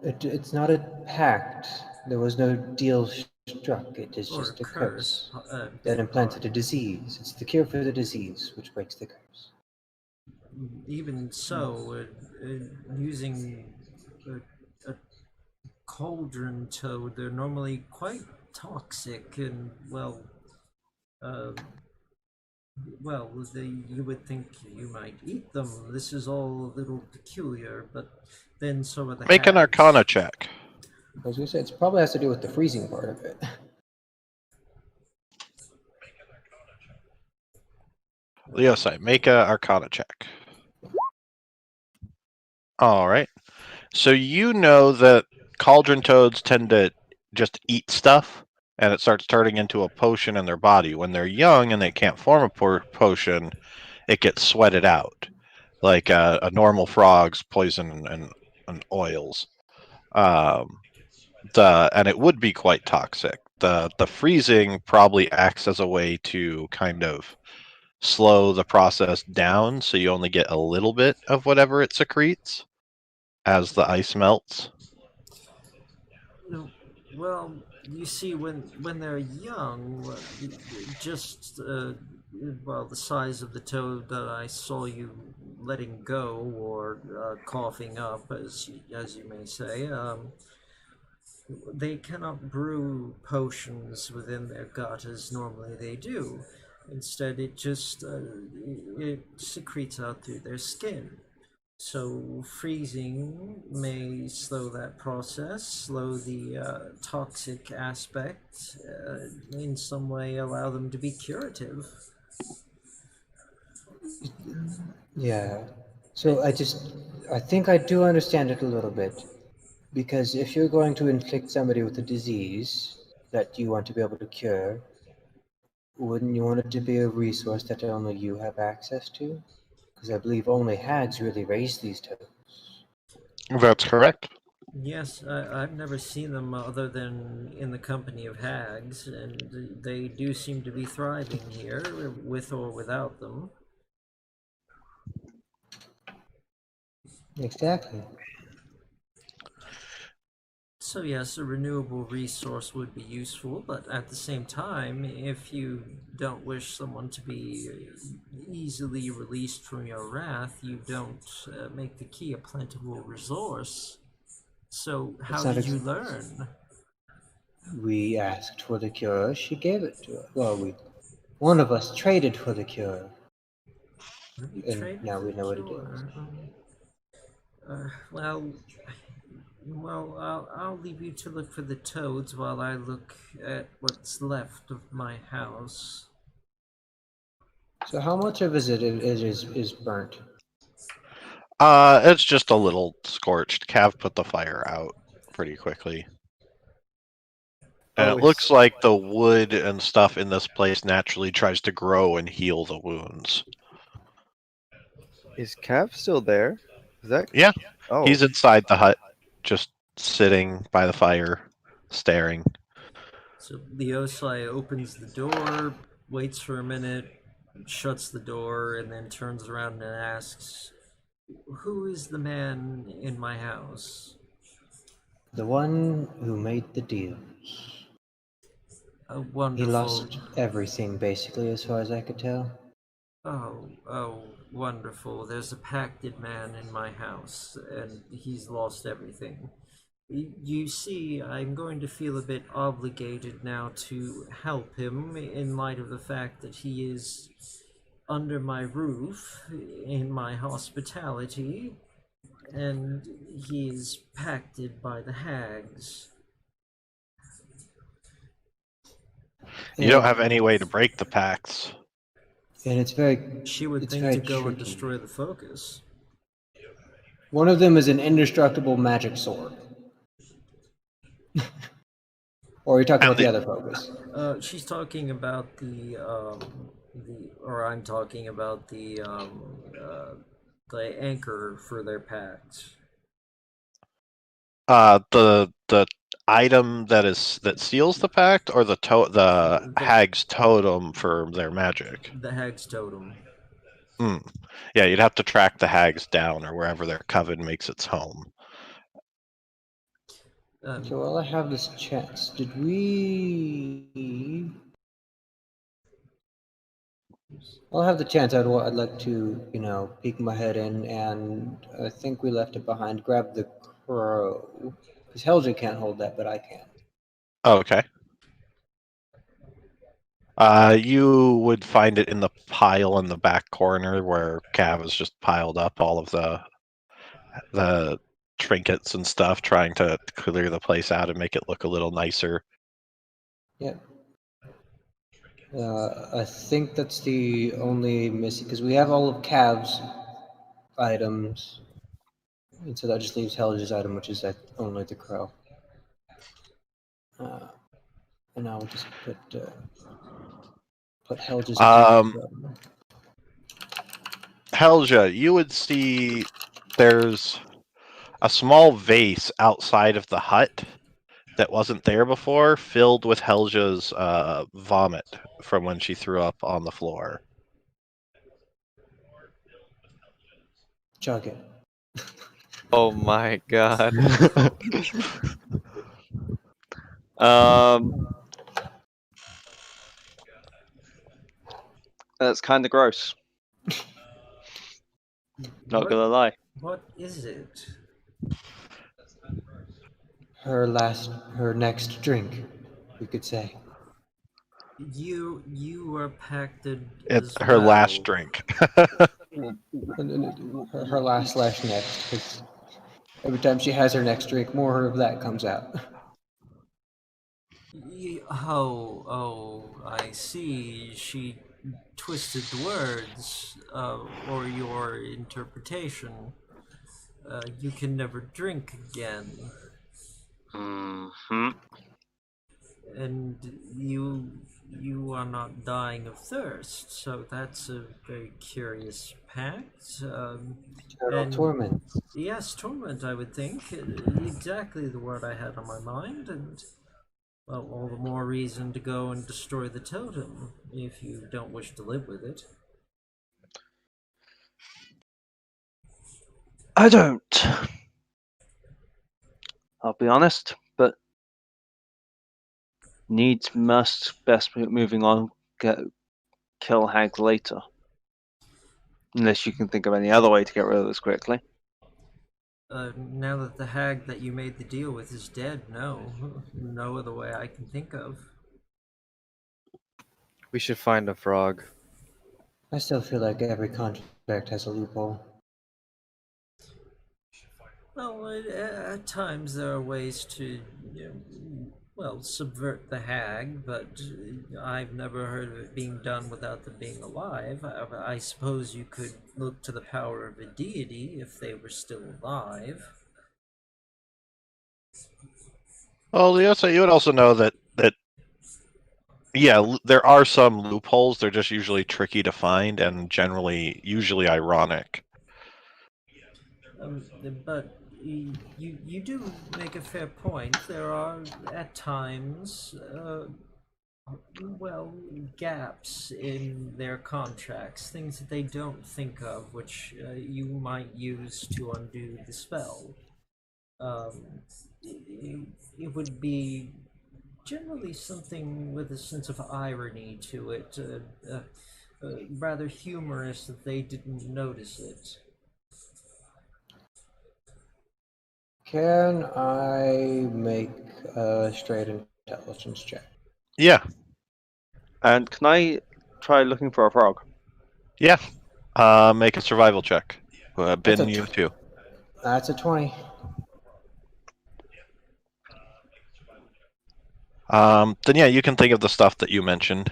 it's not a pact. There was no deal struck. It is Or just a curse. curse that implanted a disease. It's the cure for the disease, which breaks the curse. Even so, using a cauldron toad, they're normally quite toxic and, uh, you would think you might eat them. This is all a little peculiar, but then so are the Make an hags. Arcana check. I was gonna say, it probably has to do with the freezing part of it. Leosite, make a Arcana check. All right. So you know that cauldron toads tend to just eat stuff, and it starts turning into a potion in their body. When they're young and they can't form a potion, it gets sweated out, like a normal frog's poison and oils. And it would be quite toxic. The freezing probably acts as a way to kind of slow the process down, so you only get a little bit of whatever it secretes as the ice melts. No, well, you see, when they're young, just well, the size of the toad that I saw you letting go or coughing up, as you may say, they cannot brew potions within their gut as normally they do. Instead, it secretes out through their skin. So freezing may slow that process, slow the toxic aspect, in some way allow them to be curative. Yeah. So I think I do understand it a little bit. Because if you're going to inflict somebody with a disease that you want to be able to cure, wouldn't you want it to be a resource that only you have access to? Because I believe only hags really raise these toads. That's correct. Yes, I've never seen them other than in the company of hags, and they do seem to be thriving here, with or without them. Exactly. So yes, a renewable resource would be useful, but at the same time, if you don't wish someone to be easily released from your wrath, you don't make the key a plentiful resource. So how It's not did you learn? We asked for the cure, she gave it to us. Well, one of us traded for the cure, You and traded now for we the know what it is. cure. Well, I'll leave you to look for the toads while I look at what's left of my house. So how much of it is burnt? It's just a little scorched. Cav put the fire out pretty quickly. And Oh, it looks like the wood and stuff in this place naturally tries to grow and heal the wounds. is Cav still there? Is that? Yeah, Oh, he's inside the hut, just sitting by the fire, staring. So Leosai opens the door, waits for a minute, shuts the door, and then turns around and asks, "Who is the man in my house?" The one who made the deal. Oh, He wonderful. lost everything, basically, as far as I could tell. Oh, wonderful. There's a pacted man in my house, and he's lost everything. You see, I'm going to feel a bit obligated now to help him in light of the fact that he is under my roof, in my hospitality, and he is pacted by the hags. You don't have any way to break the pacts. And She would it's think very to go and tricky. destroy the focus. One of them is an indestructible magic sword. Or are you talking about the other focus? She's talking about or I'm talking about the anchor for their pact. The item that seals the pact, or the hag's totem for their magic. The hag's totem. Yeah, you'd have to track the hags down, or wherever their coven makes its home. Okay, well, I have this chance. Did we? I'll have the chance. I'd like to, peek my head in, and I think we left it behind. Grab the crow, because Helge can't hold that, but I can. Okay. You would find it in the pile in the back corner where Cav has just piled up all of the trinkets and stuff, trying to clear the place out and make it look a little nicer. Yep. I think that's the only missing, because we have all of Cav's items, and so that just leaves Helge's item, which is only the crow. And I'll just put Helge's Um, crow. Helja, you would see there's a small vase outside of the hut that wasn't there before, filled with Helja's vomit from when she threw up on the floor. Chug it. Oh my god. That's kind of gross. Not What- gonna lie. What is it? Her next drink, you could say. You are pacted It's as her well. last drink. Her last/next, because every time she has her next drink, more of that comes out. Oh, I see. She twisted the words, or your interpretation. You can never drink again. Mm-hmm. And you are not dying of thirst, so that's a very curious pact. Eternal And torment. yes, torment, I would think. Exactly the word I had on my mind, and well, all the more reason to go and destroy the totem if you don't wish to live with it. I don't. I'll be honest, but needs must. Best moving on. Kill Hag later. Unless you can think of any other way to get rid of this quickly. Now that the hag that you made the deal with is dead, no other way I can think of. We should find a frog. I still feel like every contract has a loophole. Well, at times there are ways to, subvert the hag, but I've never heard of it being done without them being alive. I suppose you could look to the power of a deity if they were still alive. Well, you would also know that yeah, there are some loopholes. They're just usually tricky to find and usually ironic. But you do make a fair point. There are at times, gaps in their contracts, things that they don't think of, which you might use to undo the spell. It would be generally something with a sense of irony to it, rather humorous that they didn't notice it. Can I make a straight intelligence check? Yeah, And can I try looking for a frog? yeah. Make a survival check. That's Bin, you too. That's a 20. Then yeah, you can think of the stuff that you mentioned.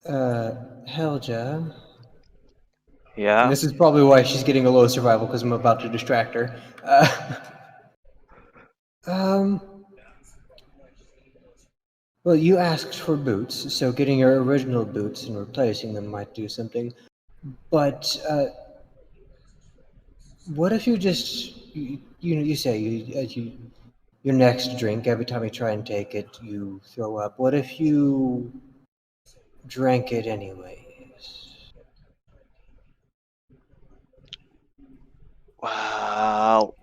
Helja. Yeah. And this is probably why she's getting a low survival, because I'm about to distract her. Well, you asked for boots, so getting your original boots and replacing them might do something. But what if you just you say your next drink, every time you try and take it, you throw up. What if you drank it anyways? Wow.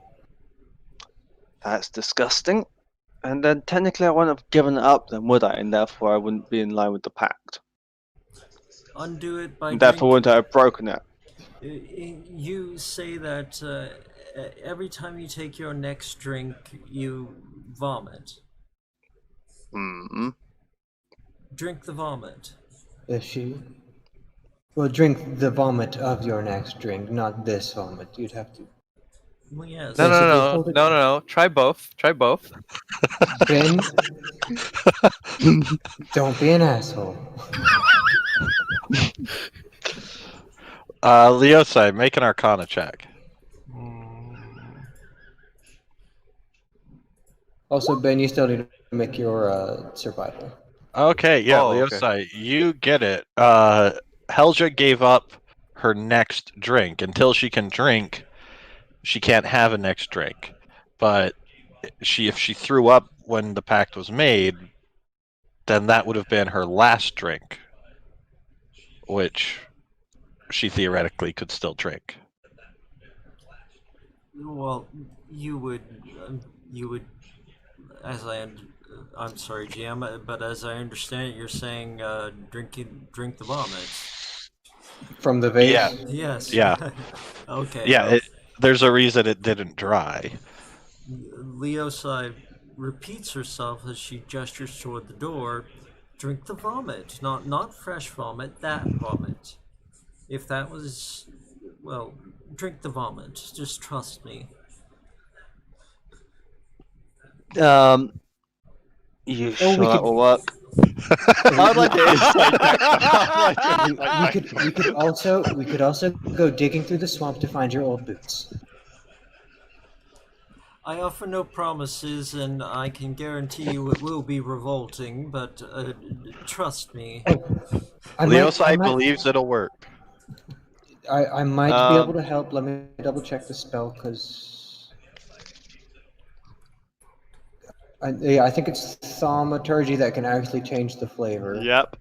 That's disgusting. And then technically I wouldn't have given it up then, would I? And therefore I wouldn't be in line with the pact. Undo it by And therefore wouldn't I have broken it. You say that every time you take your next drink, you vomit. Hmm. Drink the vomit. If she well, drink the vomit of your next drink, not this vomit. You'd have to. Well, yes. No, no, Basically, no, hold it- no, no, no. Try both. Try both. Ben, don't be an asshole. Leosai, make an Arcana check. Also, Ben, you still need to make your survival. Okay, yeah, Oh, okay. Leosai, you get it. Helja gave up her next drink. Until she can drink, she can't have a next drink. But if she threw up when the pact was made, then that would have been her last drink, which she theoretically could still drink. Well, you would, as I'm sorry, GM, but as I understand it, you're saying drink the vomit. From the vase? Yeah. Yes. Yeah. Okay. Yeah, there's a reason it didn't dry. Leosai repeats herself as she gestures toward the door. Drink the vomit, not fresh vomit, that vomit. If that was, well, drink the vomit. Just trust me. You Oh, sure we that could- will work? I'd like to insight check. I'd like to insight check. we could also go digging through the swamp to find your old boots. I offer no promises, and I can guarantee you it will be revolting, but trust me. Leosai believes it'll work. I might be able to help. Let me double check the spell, because I think it's thaumaturgy that can actually change the flavor. Yep,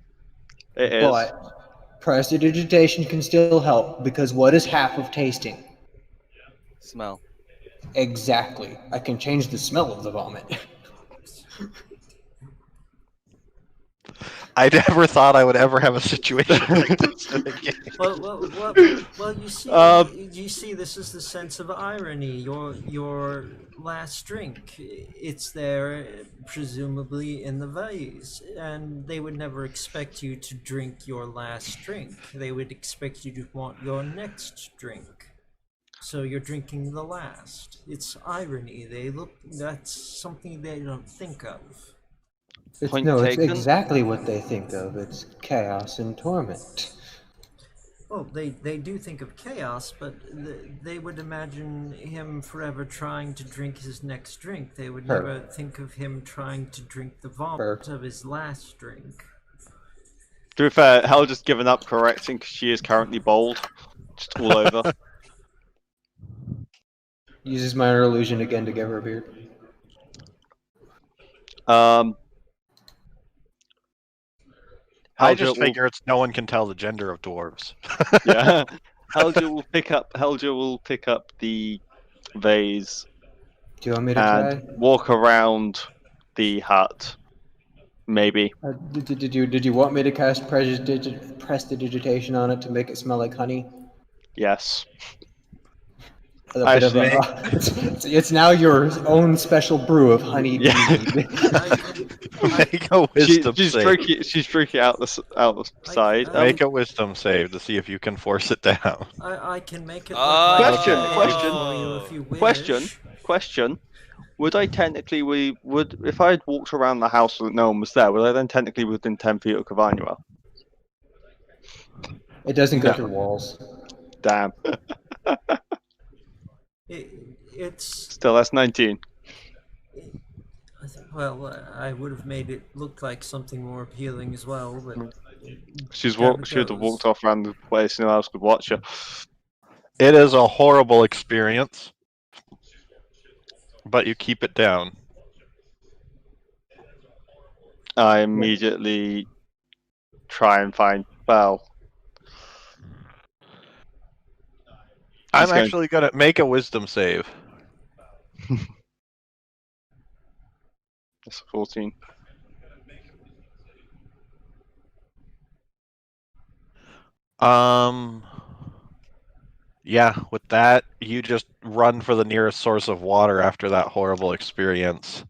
it is. But prestidigitation can still help, because what is half of tasting? Smell. Exactly. I can change the smell of the vomit. I never thought I would ever have a situation like this in a game. Well, you see, this is the sense of irony. Your last drink, it's there, presumably in the vase, and they would never expect you to drink your last drink. They would expect you to want your next drink. So you're drinking the last. It's irony. That's something they don't think of. It's taken. exactly what they think of. It's chaos and torment. Well, they do think of chaos, but they would imagine him forever trying to drink his next drink. They would never think of him trying to drink the vomit of his last drink. To be fair, Hell just given up correcting because she is currently bold. Just all over. Uses minor illusion again to give her a beard. I just figure it's no one can tell the gender of dwarves. Yeah. Helga will pick up the vase. Do you want me to and try? Walk around the hut. Maybe. Did you want me to cast prestidigitation on it to make it smell like honey? Yes. It's now your own special brew of honey. Yeah. Make a wisdom save. She's drinking out the side. Make a wisdom save to see if you can force it down. I can make it. Question. Would I technically if I had walked around the house and no one was there, would I then technically be within 10 feet of Cavanuel? It doesn't go through walls. Damn. It's still that's 19. Well, I would have made it look like something more appealing as well, but She would have walked off around the place and no one else could watch her. It is a horrible experience, but you keep it down. I immediately try and find. Well, I'm actually gonna make a wisdom save. That's 14. Yeah, with that, you just run for the nearest source of water after that horrible experience.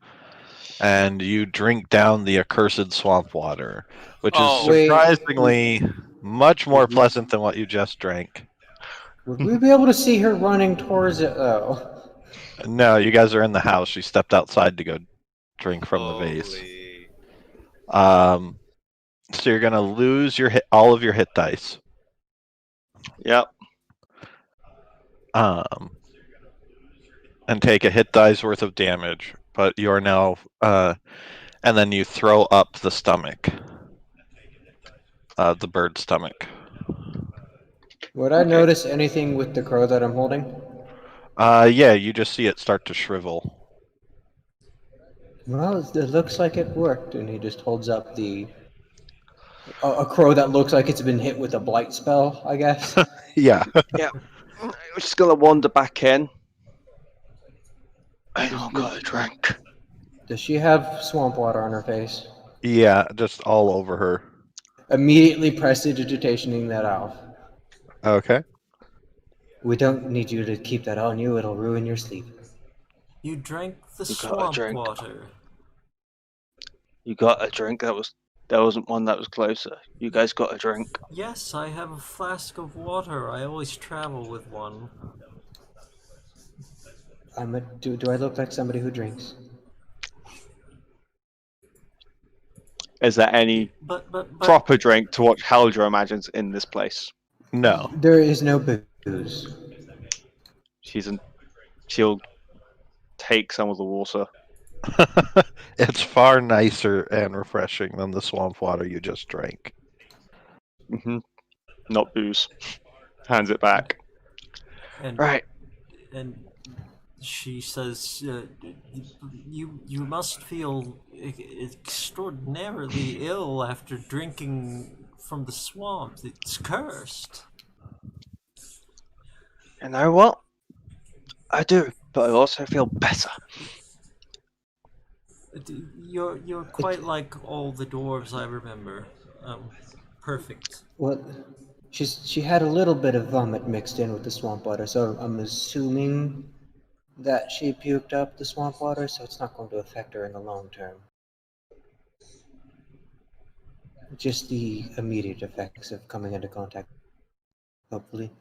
And you drink down the accursed swamp water, which is surprisingly much more pleasant than what you just drank. Would we be able to see her running towards it, though? No, you guys are in the house. She stepped outside to go drink from the vase. So you're gonna lose your all of your hit dice. Yep. And take a hit dice worth of damage. But you are now, and then you throw up the stomach, the bird stomach. Would I notice anything with the crow that I'm holding? Yeah, you just see it start to shrivel. Well, it looks like it worked, and he just holds up a crow that looks like it's been hit with a blight spell, I guess. Yeah. We're just gonna wander back in. I don't got a drink. Does she have swamp water on her face? Yeah, just all over her. Immediately prestidigitationing that off. Okay. We don't need you to keep that on you, it'll ruin your sleep. You drank the You got a swamp drink. water. You got a drink? There wasn't one that was closer. You guys got a drink. Yes, I have a flask of water. I always travel with one. Do I look like somebody who drinks? Is there any But proper drink to what Haldra imagines in this place? No. There is no booze. She'll take some of the water. It's far nicer and refreshing than the swamp water you just drank. Not booze. Hands it back. and Right. and she says, "You must feel extraordinarily ill after drinking from the swamp. It's cursed." You know what? I do, but I also feel better. You're quite like all the dwarves I remember. Perfect. Well, she had a little bit of vomit mixed in with the swamp water, so I'm assuming that she puked up the swamp water, so it's not going to affect her in the long term. Just the immediate effects of coming into contact, hopefully.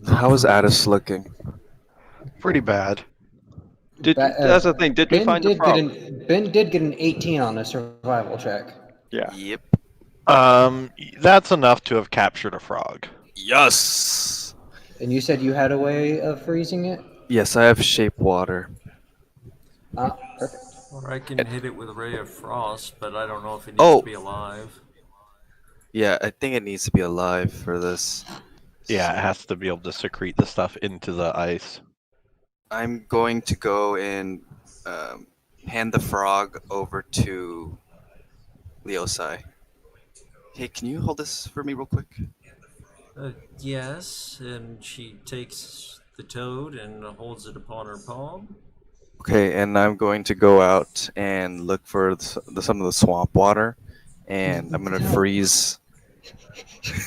How is Addis looking? Pretty bad. That's the thing. Did we find the frog? Ben did get an 18 on a survival check. Yeah. Yep. That's enough to have captured a frog. Yes. And you said you had a way of freezing it? Yes, I have shape water. Ah, perfect. Or I can hit it with a ray of frost, but I don't know if it needs to be alive. Yeah, I think it needs to be alive for this. Yeah, it has to be able to secrete the stuff into the ice. I'm going to go and hand the frog over to Leosai. Hey, can you hold this for me real quick? Yes, and she takes the toad and holds it upon her palm. Okay, and I'm going to go out and look for some of the swamp water, and I'm going to freeze.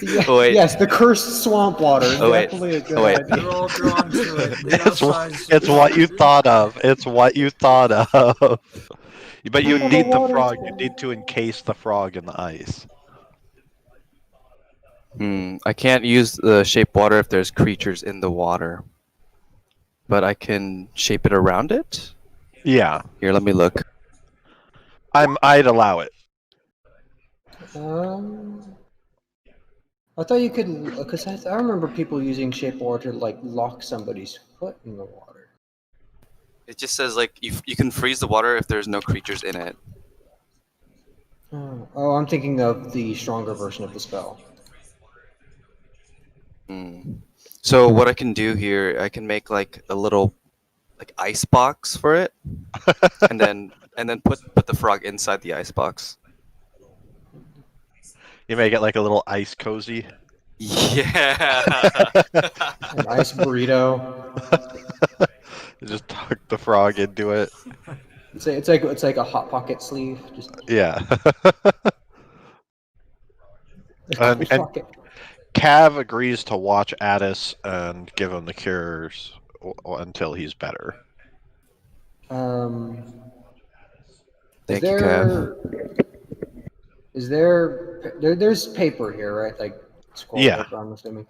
Yeah, Oh, wait. yes, the cursed swamp water. Oh, wait. Definitely a good Oh, wait. idea. They're all drawn to it. It's what you thought of. It's what you thought of. But you need the frog. You need to encase the frog in the ice. I can't use the shape water if there's creatures in the water. But I can shape it around it? Yeah. Here, let me look. I'd allow it. I thought you could, because I remember people using shape water to like lock somebody's foot in the water. It just says like you can freeze the water if there's no creatures in it. Oh, I'm thinking of the stronger version of the spell. So what I can do here, I can make like a little like ice box for it, and then put the frog inside the ice box. You make it like a little ice cozy. Yeah. An ice burrito. You just tuck the frog into it. It's like a hot pocket sleeve. Just Yeah. and Cav agrees to watch Addis and give him the cures until he's better. Thank you, Cav. There's paper here, right? Like scroll Yeah. paper, I'm assuming.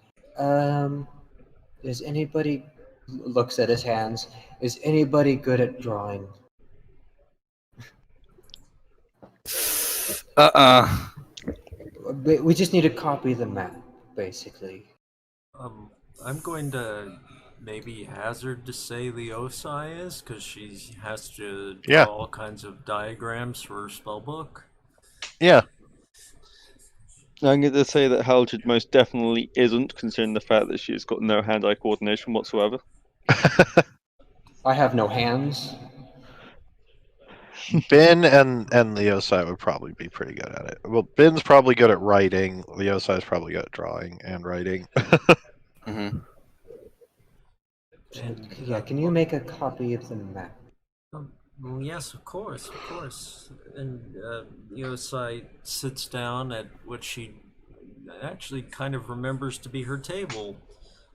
Is anybody looks at his hands? Is anybody good at drawing? We just need a copy of the map, basically. I'm going to maybe hazard to say Leosai is, because she has to draw Yeah. all kinds of diagrams for her spellbook. Yeah. I'm going to say that Halgid most definitely isn't, considering the fact that she's got no hand-eye coordination whatsoever. I have no hands. Ben and Leosai would probably be pretty good at it. Well, Ben's probably good at writing. Leosai's probably good at drawing and writing. Mm-hmm. Yeah, can you make a copy of the map? Well, yes, of course, of course. And Leosai sits down at what she actually kind of remembers to be her table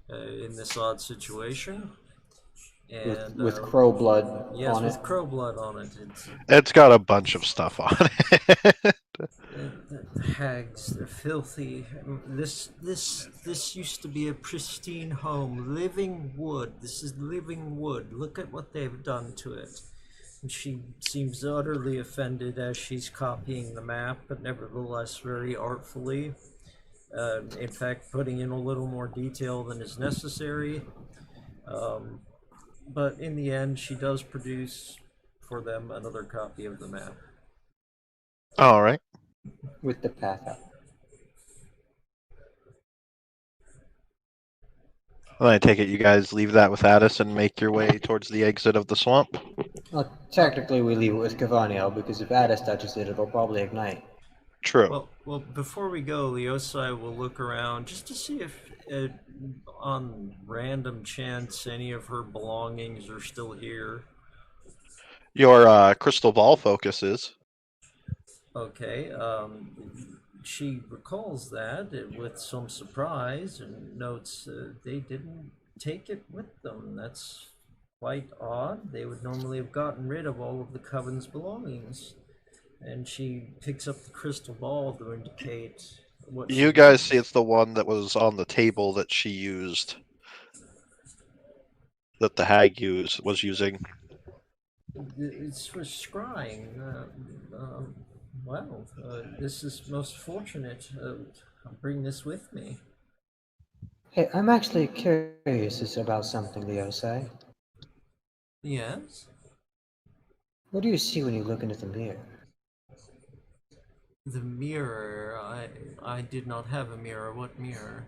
in this odd situation. And With crow blood yes, on with it. crow blood on it. It's got a bunch of stuff on it. The hags, they're filthy. This used to be a pristine home, living wood. This is living wood. Look at what they've done to it. And she seems utterly offended as she's copying the map, but nevertheless very artfully. In fact, putting in a little more detail than is necessary. But in the end, she does produce for them another copy of the map. All right. With the path out. Well, I take it you guys leave that with Addis and make your way towards the exit of the swamp. Well, technically we leave it with Cavaniel, because if Addis touches it, it'll probably ignite. True. Well, before we go, Leosai will look around just to see if, on random chance, any of her belongings are still here. Your crystal ball focuses. Okay, she recalls that with some surprise and notes they didn't take it with them. That's quite odd. They would normally have gotten rid of all of the coven's belongings. And she picks up the crystal ball to indicate what You she guys wants. see it's the one that was on the table that she used. That the hag was using. It's for scrying. Wow, this is most fortunate. I'll bring this with me. Hey, I'm actually curious about something, Leosai. Yes? What do you see when you look into the mirror? The mirror. I did not have a mirror. What mirror?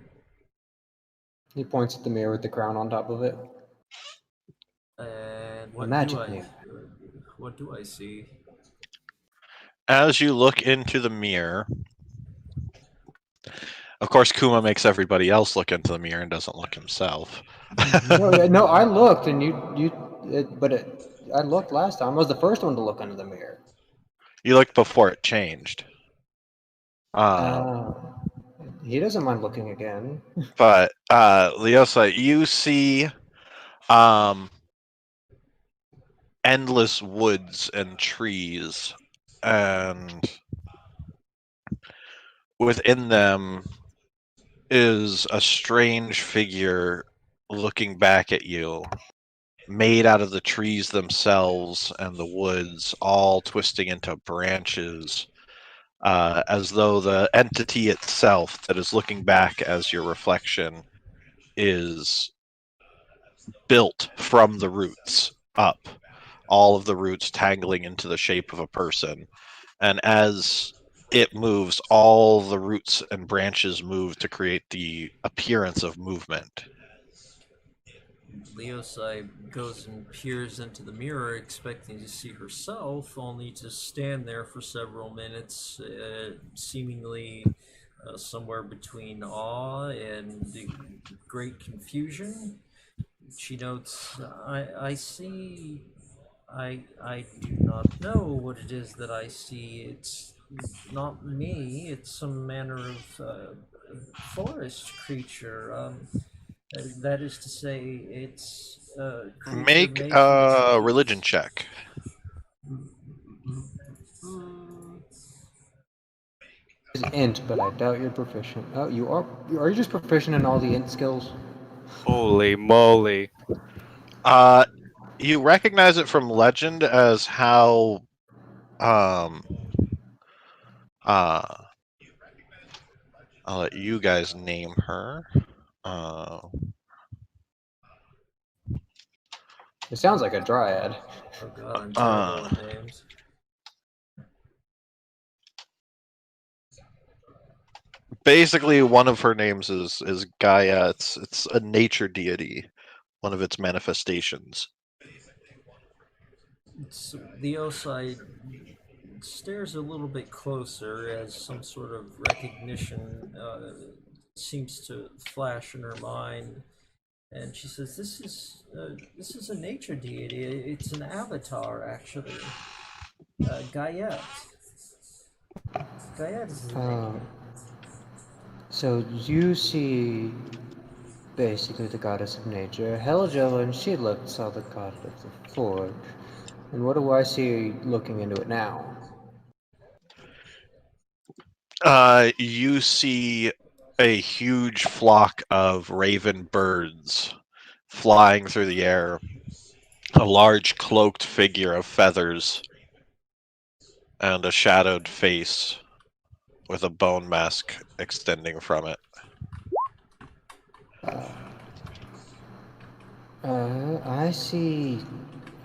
He points at the mirror with the crown on top of it. And what do I see? As you look into the mirror, of course, Kuma makes everybody else look into the mirror and doesn't look himself. No, I looked, and I looked last time. I was the first one to look into the mirror. You looked before it changed. He doesn't mind looking again. But Leosa, you see endless woods and trees, and within them is a strange figure looking back at you, made out of the trees themselves and the woods, all twisting into branches, as though the entity itself that is looking back as your reflection is built from the roots up, all of the roots tangling into the shape of a person. And as it moves, all the roots and branches move to create the appearance of movement. Leosai goes and peers into the mirror, expecting to see herself, only to stand there for several minutes, seemingly somewhere between awe and great confusion. She notes, I see. I do not know what it is that I see. It's not me. It's some manner of forest creature. That is to say, it's a creature Make made a from religion check. It's int, but I doubt you're proficient. Oh, you are. Are you just proficient in all the int skills? Holy moly! You recognize it from legend as how um uh I'll let you guys name her. It sounds like a dryad. Oh god, I'm terrible with names. Basically, one of her names is Gaia. It's a nature deity, one of its manifestations. The Osai stares a little bit closer as some sort of recognition seems to flash in her mind, and she says, this is a nature deity. It's an avatar, actually. Gayet. Gayet is the name. So you see basically the goddess of nature. Helga, when she looked, saw the god of the forge. And what do I see looking into it now? You see a huge flock of raven birds flying through the air. A large cloaked figure of feathers and a shadowed face with a bone mask extending from it. I see,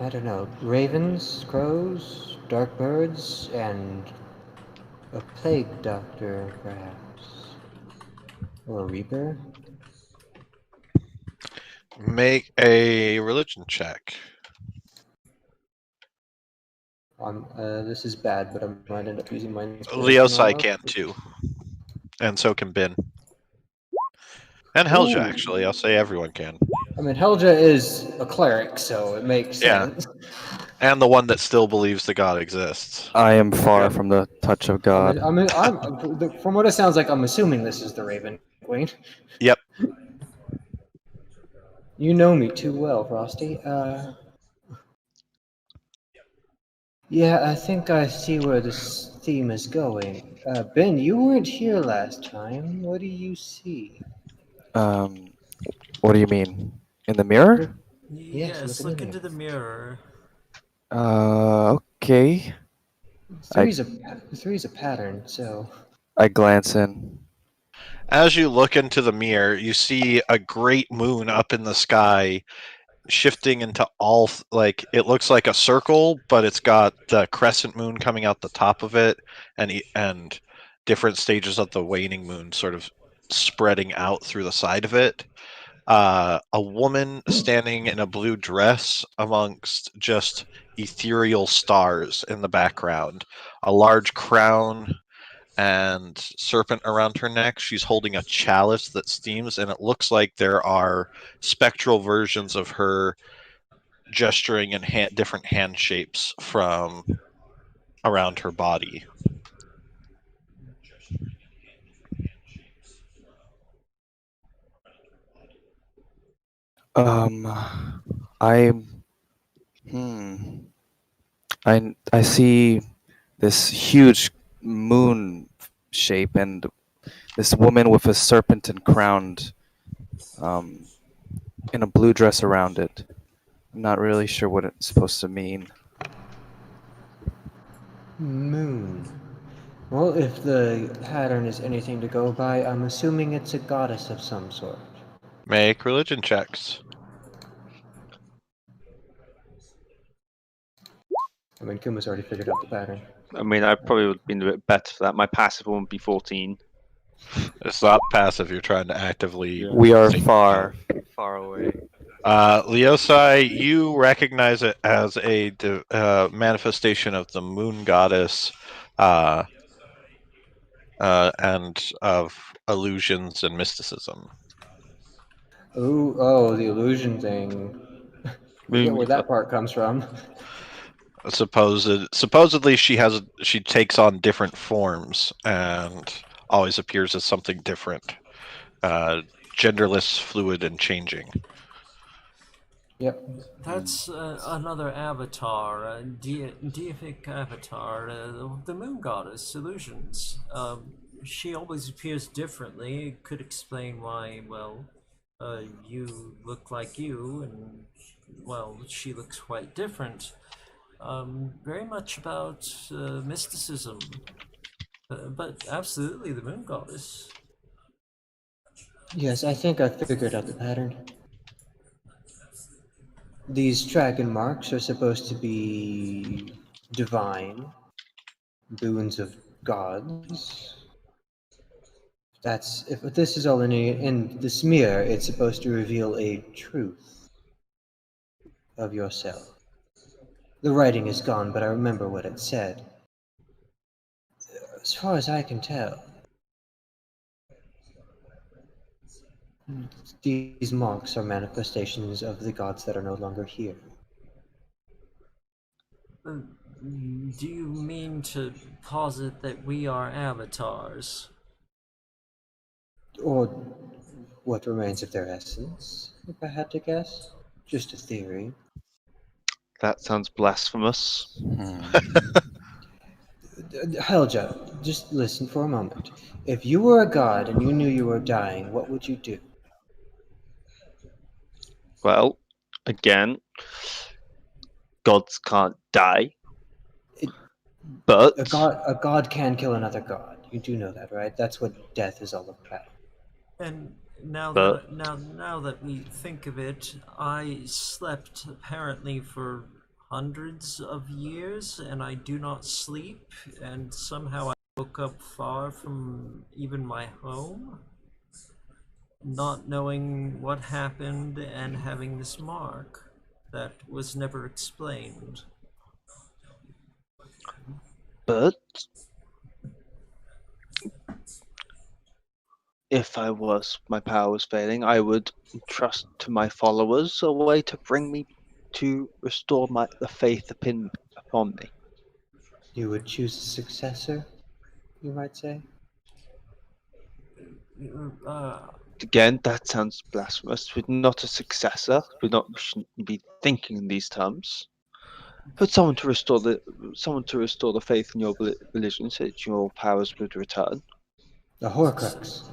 I don't know, ravens, crows, dark birds, and a plague doctor, perhaps. Or a reaper? Make a religion check. This is bad, but I might end up using my inspiration Leosai on can too. And so can Bin. And Helja, actually. I'll say everyone can. I mean, Helga is a cleric, so it makes Yeah. sense. And the one that still believes the god exists. I am far from the touch of God. From what it sounds like, I'm assuming this is the Raven Queen. Yep. You know me too well, Frosty. Yeah, I think I see where this theme is going. Ben, you weren't here last time. What do you see? What do you mean? In the mirror? Yes, look into the mirror. Okay. Three's a pattern, so I glance in. As you look into the mirror, you see a great moon up in the sky shifting into all, like, it looks like a circle, but it's got the crescent moon coming out the top of it, and different stages of the waning moon sort of spreading out through the side of it. A woman standing in a blue dress amongst just ethereal stars in the background, a large crown and serpent around her neck. She's holding a chalice that steams, and it looks like there are spectral versions of her gesturing in different hand shapes from around her body. I I see this huge moon shape and this woman with a serpent and crowned in a blue dress around it. I'm not really sure what it's supposed to mean. moon. Well, if the pattern is anything to go by, I'm assuming it's a goddess of some sort. Make religion checks. I mean, Kuma's already figured out the pattern. I mean, I probably would have been a bit better for that. My passive one would be 14. It's not passive. You're trying to actively. Yeah. We are far away. Leosai, you recognize it as a manifestation of the moon goddess, and of illusions and mysticism. Oh, the illusion thing. Forget where that part comes from. Supposedly, she takes on different forms and always appears as something different, genderless, fluid, and changing. Yep. That's another avatar, a deific avatar, the moon goddess, illusions. She always appears differently. It could explain why, well, You look like you, and, well, she looks quite different. Very much about mysticism. But absolutely the moon goddess. Yes, I think I figured out the pattern. These dragon marks are supposed to be divine, boons of gods. That's if this is all in the smear, it's supposed to reveal a truth of yourself. The writing is gone, but I remember what it said. As far as I can tell, these marks are manifestations of the gods that are no longer here. Do you mean to posit that we are avatars? Or what remains of their essence, if I had to guess. Just a theory. That sounds blasphemous. Helja, just listen for a moment. If you were a god and you knew you were dying, what would you do? Well, again, gods can't die, It, but a god can kill another god. You do know that, right? That's what death is all about. And now But- that now that we think of it, I slept apparently for hundreds of years, and I do not sleep, and somehow I woke up far from even my home, not knowing what happened and having this mark that was never explained. But if my power was failing, I would trust to my followers a way to bring me to restore the faith upon me. You would choose a successor, you might say? Uh, Again, that sounds blasphemous. We're not a successor. We shouldn't be thinking in these terms. But someone to restore the faith in your religion, so that your powers would return. A Horcrux.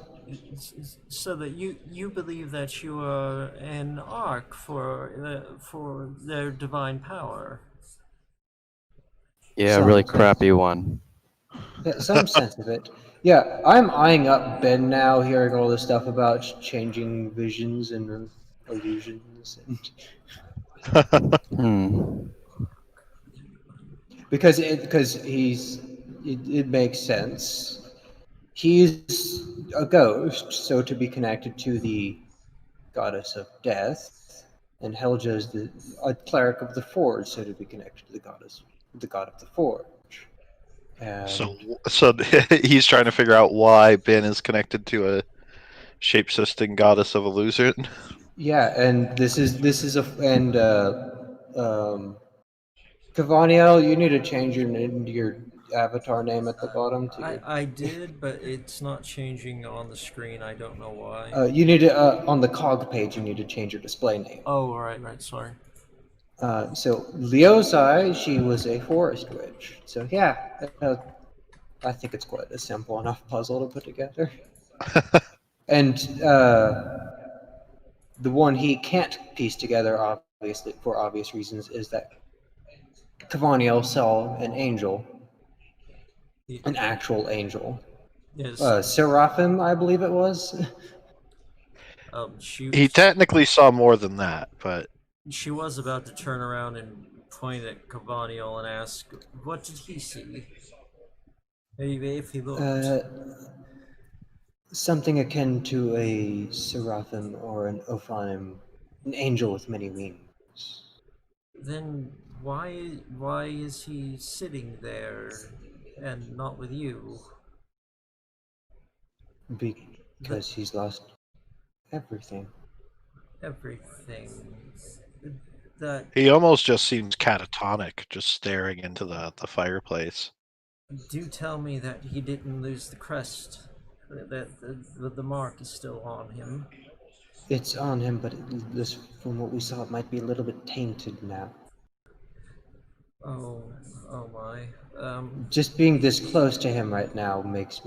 so that you believe that you are an ark for their divine power. Yeah, a Some really sense. crappy one. Yeah, some sense of it. Yeah, I'm eyeing up Ben now, hearing all this stuff about changing visions and illusions, and Hmm. because it makes sense. He's a ghost, so to be connected to the goddess of death, and Helja's a cleric of the forge, so to be connected to the god of the forge. And So he's trying to figure out why Ben is connected to a shape-shifting goddess of illusion. yeah, and Cavaniel, you need to change your avatar name at the bottom to your. I did, but it's not changing on the screen. I don't know why. You need to on the cog page. You need to change your display name. Oh, right, sorry. So Leosai, she was a forest witch. So yeah, I think it's quite a simple enough puzzle to put together. And the one he can't piece together, obviously for obvious reasons, is that Cavaniel saw an angel, an actual angel. Yes. Seraphim, I believe it was. He technically saw more than that, but she was about to turn around and point at Cavaniel and ask, "What did he see?" Maybe if he looked. Something akin to a Seraphim or an Ophanim, an angel with many wings. Then why is he sitting there and not with you? Because he's lost everything. Everything. That he almost just seems catatonic, just staring into the fireplace. do tell me that he didn't lose the crest. That the mark is still on him. It's on him, but from what we saw, it might be a little bit tainted now. Oh my. Just being this close to him right now makes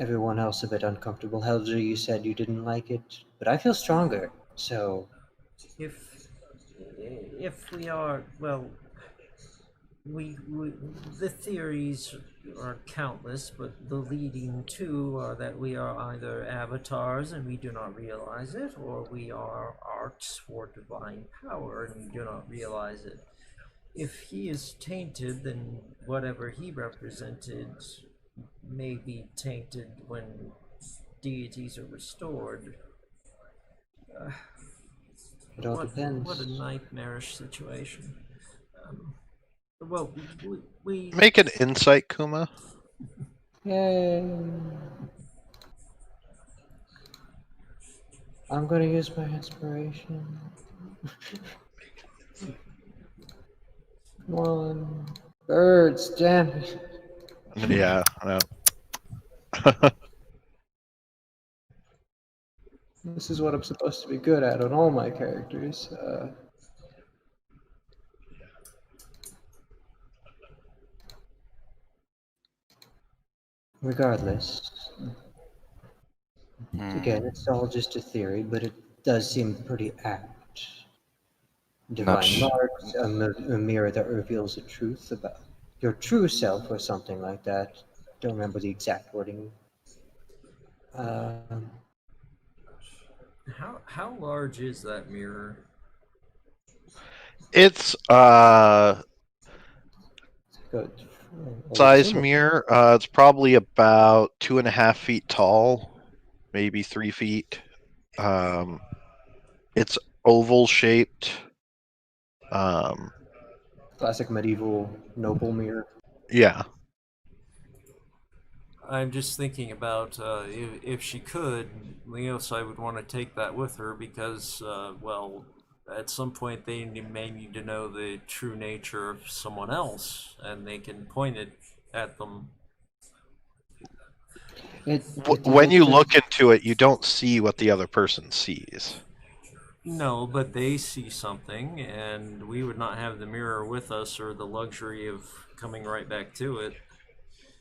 everyone else a bit uncomfortable. Helger, you said you didn't like it, but I feel stronger. So If we are, well, we the theories are countless, but the leading two are that we are either avatars and we do not realize it, or we are arcs for divine power and we do not realize it. If he is tainted, then whatever he represented may be tainted when deities are restored. it all depends. What a nightmarish situation. Well, we Make an insight, Kuma. Yay! I'm gonna use my inspiration. Come on. Birds, damn it. Yeah. This is what I'm supposed to be good at on all my characters. Regardless, again, it's all just a theory, but it does seem pretty apt. Divine marks, a mirror that reveals the truth about your true self, or something like that. Don't remember the exact wording. how large is that mirror? It's Good. size mirror. It's probably about 2.5 feet tall, maybe 3 feet. It's oval shaped. Classic medieval noble mirror. Yeah. I'm just thinking about if she could, Leosai would want to take that with her because, well, at some point they may need to know the true nature of someone else, and they can point it at them. When you look into it, you don't see what the other person sees. No, but they see something, and we would not have the mirror with us or the luxury of coming right back to it.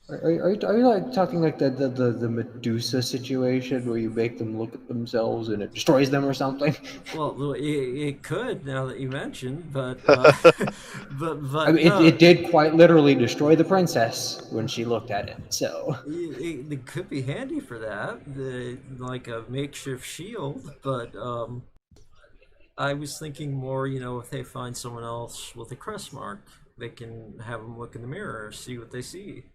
Are you like talking like the Medusa situation where you make them look at themselves and it destroys them or something? Well, it could now that you mentioned, but but I mean, no. it did quite literally destroy the princess when she looked at it. So It could be handy for that, like a makeshift shield. But I was thinking more, if they find someone else with a crest mark, they can have them look in the mirror, see what they see.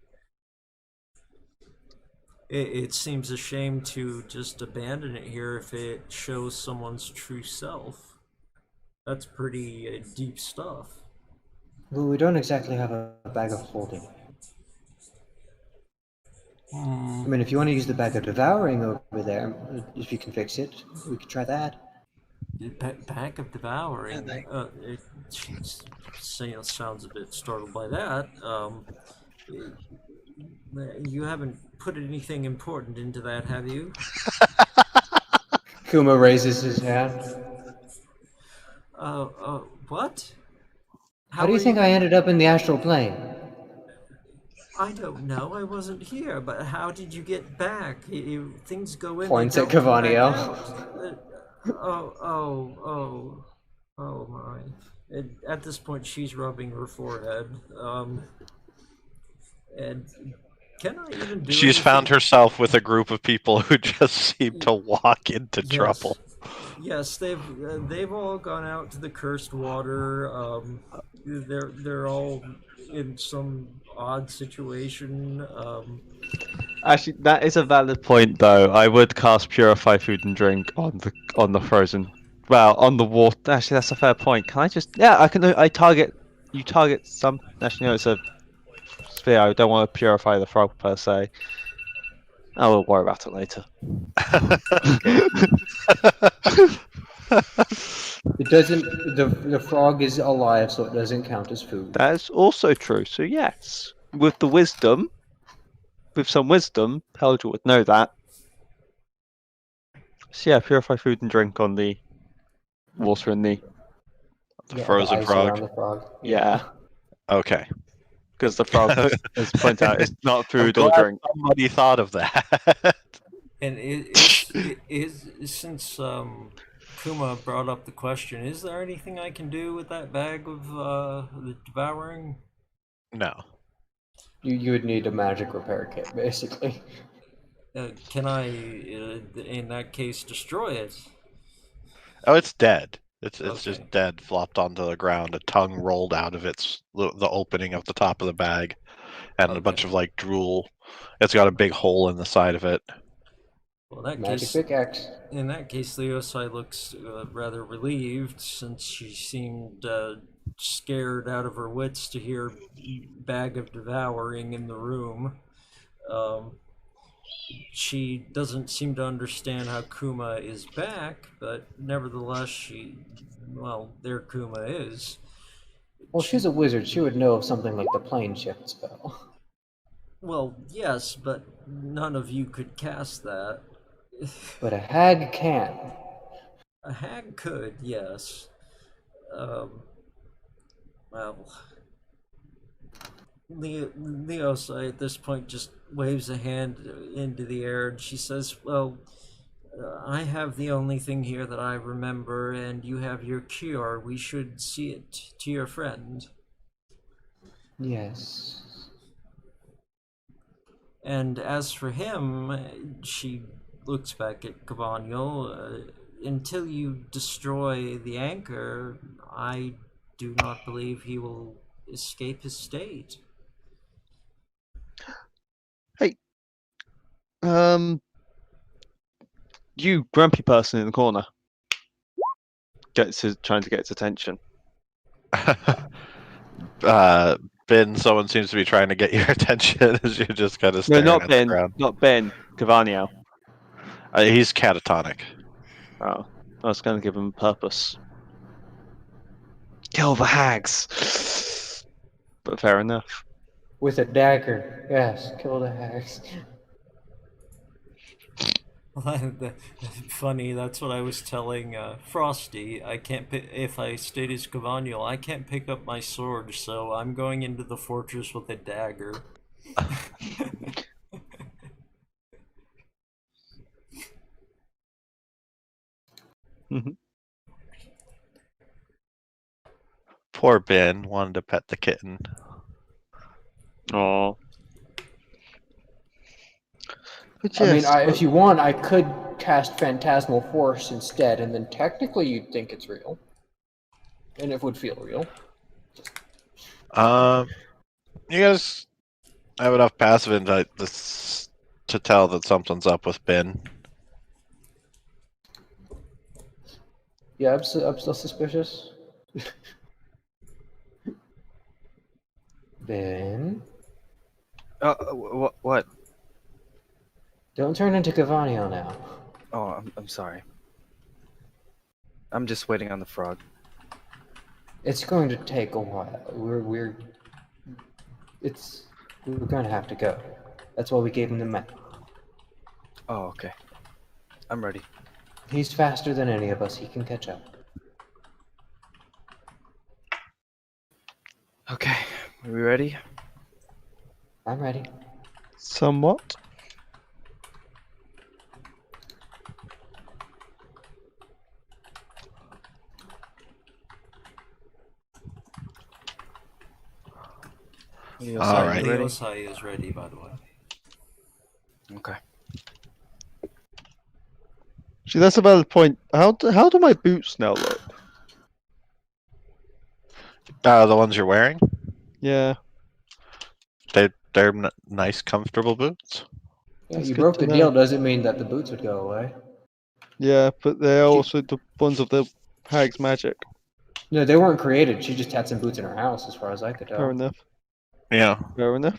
It seems a shame to just abandon it here if it shows someone's true self. That's pretty deep stuff. well, we don't exactly have a bag of holding. I mean, if you want to use the bag of devouring over there, if you can fix it, we could try that. Bag of devouring. She sounds a bit startled by that. You haven't put anything important into that, have you? Kuma raises his hand. What? How do you think I ended up in the astral plane? I don't know. I wasn't here. But how did you get back? Things go in. Points they at don't come back Cavaniel. out. Oh my! At this point, she's rubbing her forehead. And can I even do? She's found herself with a group of people who just seem to walk into trouble. Yes, they've all gone out to the cursed water. They're all in some odd situation. Actually, that is a valid point, though. I would cast Purify Food and Drink on the frozen. Well, on the water. Actually, that's a fair point. Can I just? Yeah, I can. I target. You target some. Actually, no, it's a sphere. I don't want to purify the frog per se. I will worry about it later. It doesn't. The frog is alive, so it doesn't count as food. That is also true. So yes, with the wisdom, with some wisdom, Helger would know that. So yeah, purify food and drink on the water and the frozen ice frog. around the frog. Yeah. Okay. Because the frog has pointed out it's not I'm food or glad drink. somebody thought of that. And since Kuma brought up the question, is there anything I can do with that bag of the devouring? No. You would need a magic repair kit, basically. Can I, in that case, destroy it? Oh, it's dead. It's Okay. just dead, flopped onto the ground. A tongue rolled out of the opening of the top of the bag, and a bunch Okay. of like drool. It's got a big hole in the side of it. Well, in that Magic case, pickaxe. in that case, Leosai looks rather relieved since she seemed scared out of her wits to hear bag of devouring in the room. She doesn't seem to understand how Kuma is back, but nevertheless, there Kuma is. Well, she's a wizard. She would know of something like the plane shift spell. Well, yes, but none of you could cast that. But a hag can. A hag could, yes. Well, Leosai at this point just waves a hand into the air and she says, well, I have the only thing here that I remember, and you have your cure. We should see it to your friend. Yes. And as for him, she looks back at Cavaniel. Until you destroy the anchor, I do not believe he will escape his state. Hey, you grumpy person in the corner, trying to get its attention. Ben, someone seems to be trying to get your attention as you're just kind of No, staring not at Ben. the ground. Not Ben. Cavaniel. He's catatonic. Oh, I was going to give him a purpose. Kill the hags. But fair enough. With a dagger. Yes, kill the hags. Funny, that's what I was telling Frosty. I can't if I stayed as Cavaniel, I can't pick up my sword, so I'm going into the fortress with a dagger. Mm-hmm. Poor Ben wanted to pet the kitten. Oh. But I mean, yes, if you want, I could cast Phantasmal Force instead, and then technically you'd think it's real. And it would feel real. You guys have enough passive insight to tell that something's up with Ben. Yeah, I'm still suspicious. Ben? What? Don't turn into Cavaniel now. Oh, I'm sorry. I'm just waiting on the frog. It's going to take a while. We're going to have to go. That's why we gave him the map. Oh, okay. I'm ready. He's faster than any of us. He can catch up. Okay, are we ready? I'm ready. somewhat. All right. Leosai is ready, by the way. Okay. See, that's about the point. How do my boots now look? The ones you're wearing? Yeah. They're nice, comfortable boots. Yeah, That's you good broke to the know. deal doesn't mean that the boots would go away. Yeah, but they're also the ones of the hag's magic. No, they weren't created. She just had some boots in her house, as far as I could tell. Fair enough. Yeah. Fair enough.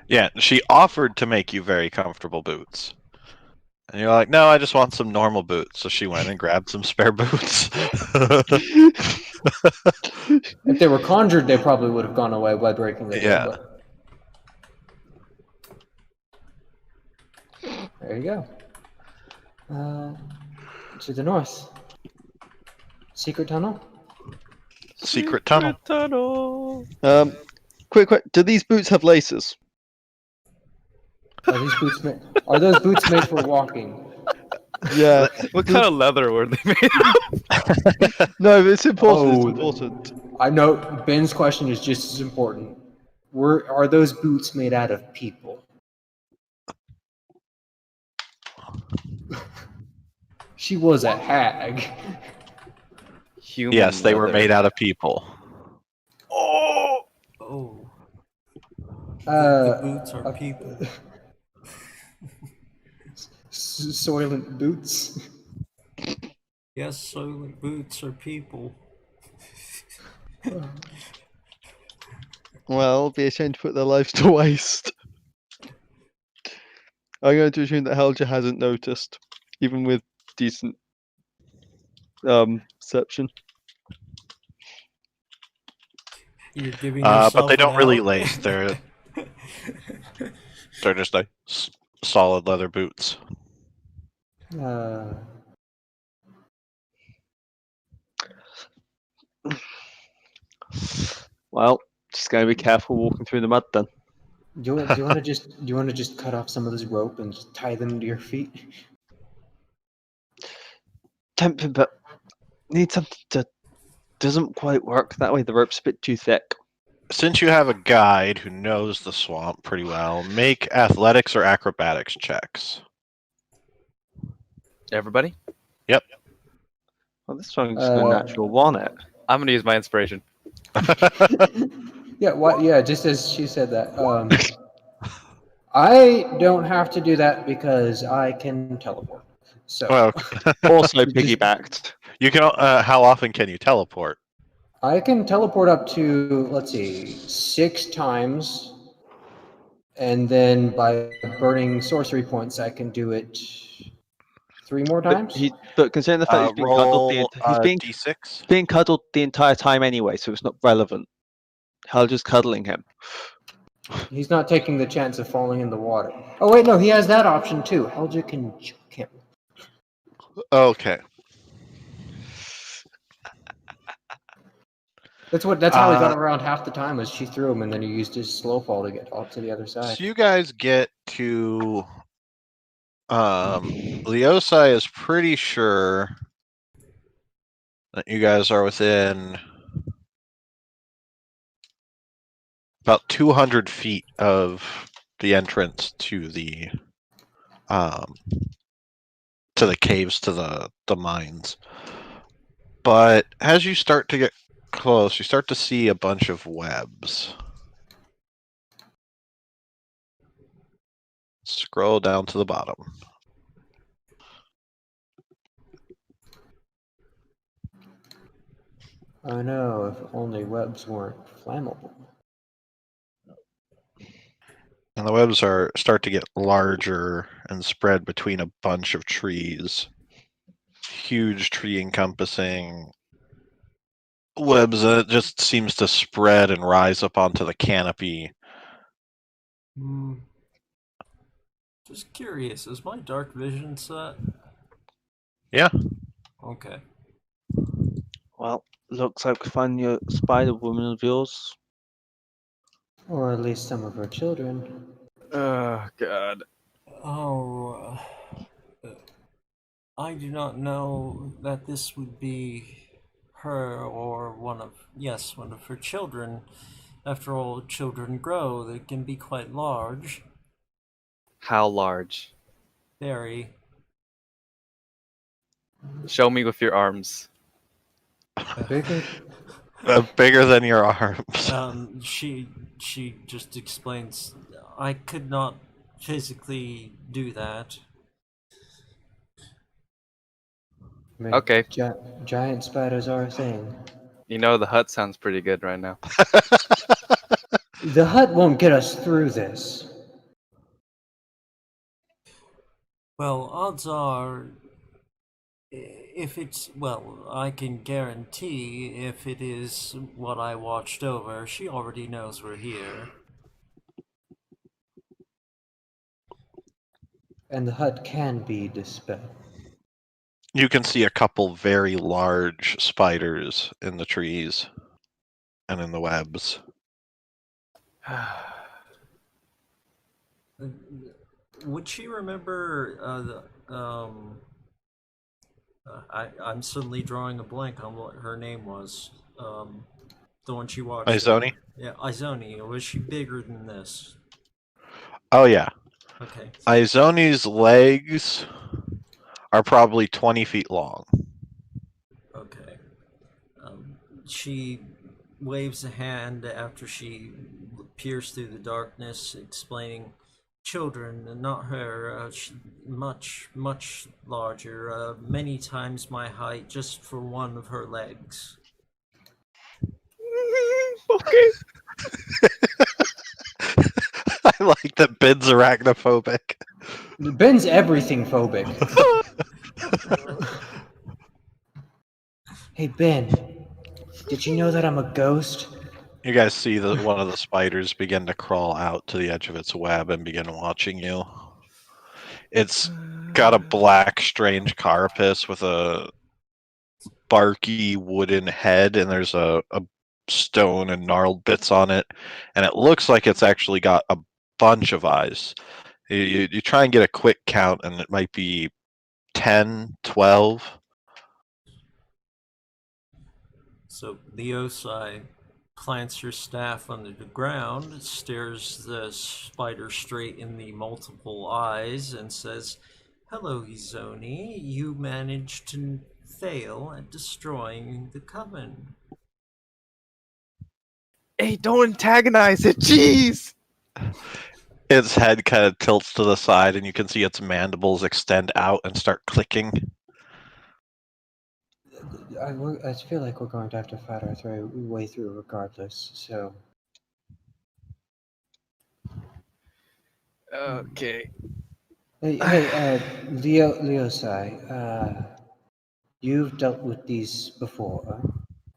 Yeah, she offered to make you very comfortable boots. And you're like, no, I just want some normal boots. So she went and grabbed some spare boots. If they were conjured, they probably would have gone away by breaking the deal. Yeah. But... There you go. To the north. Secret tunnel? Secret tunnel. Quick, do these boots have laces? Are these boots made? Are those boots made for walking? Yeah. What kind of leather were they made of? No, it's important. It's Oh, important. I know Ben's question is just as important. Are those boots made out of people? She was a hag. Human Yes, they were leather. made out of people. Oh! Oh. The boots are Uh, people. Soylent boots. Yes, soylent boots are people. Well, it'll be a shame to put their lives to waste. I'm going to assume that Helga hasn't noticed, even with decent perception. You're giving yourself But they don't an really out? lace. They're just like solid leather boots. Well, just going to be careful walking through the mud then. Do you want to just cut off some of this rope and just tie them to your feet? Tempting, but need something to doesn't quite work that way. The rope's a bit too thick. Since you have a guide who knows the swamp pretty well, make athletics or acrobatics checks. Everybody? Well, this one's just a natural one. It. I'm gonna use my inspiration. Yeah, what? Yeah, just as she said that. I don't have to do that because I can teleport. So Well, Also Just- piggybacked. you can. How often can you teleport? I can teleport up to, let's see, 6 times, and then by burning sorcery points, I can do it 3 more times. But considering the fact he's being cuddled, Roll he's d6. being cuddled the entire time anyway, so it's not relevant. Helga's cuddling him. He's not taking the chance of falling in the water. Oh wait, no, he has that option too. Helga can choke him. Okay. That's how he got around half the time, was she threw him and then he used his slow fall to get off to the other side. So you guys get to. Leosai is pretty sure that you guys are within about 200 feet of the entrance to the caves, to the mines. But as you start to get close, you start to see a bunch of webs. Scroll down to the bottom. Oh no, if only webs weren't flammable. And the webs start to get larger and spread between a bunch of trees. Huge tree encompassing webs that just seems to spread and rise up onto the canopy. Just curious, is my dark vision set? Yeah. Okay. Well, looks like we find your spider woman of yours. Or at least some of her children. Oh god. Oh, I do not know that this would be her or one of her children. After all, children grow. They can be quite large. How large? Very. Show me with your arms. Bigger. Bigger than your arms. She just explains, I could not physically do that. Okay. Giant spiders are a thing. You know, the hut sounds pretty good right now. The hut won't get us through this. Well, odds are, if it's, well, I can guarantee if it is what I watched over, she already knows we're here. And the hut can be dispelled. You can see a couple very large spiders in the trees and in the webs. Would she remember I'm suddenly drawing a blank on what her name was. The one she watched. Izoni? Yeah, Izoni. Was she bigger than this? Oh yeah. Okay. Izoni's legs are probably 20 feet long. Okay. She waves a hand after she peers through the darkness, explaining, "Children, not her. Much, much larger. Many times my height, just for one of her legs." Okay. I like that Ben's arachnophobic. Ben's everything phobic. Hey Ben, did you know that I'm a ghost? You guys see one of the spiders begin to crawl out to the edge of its web and begin watching you. It's got a black, strange carapace with a barky wooden head, and there's a stone and gnarled bits on it, and it looks like it's actually got a bunch of eyes. You try and get a quick count, and it might be 10, 12. So Leosai plants her staff under the ground, stares the spider straight in the multiple eyes, and says, "Hello, Izoni. You managed to fail at destroying the coven." Hey, don't antagonize it. Jeez. Its head kind of tilts to the side, and you can see its mandibles extend out and start clicking. I feel like we're going to have to fight our way through regardless, so... Okay. Hey, Leosai, you've dealt with these before,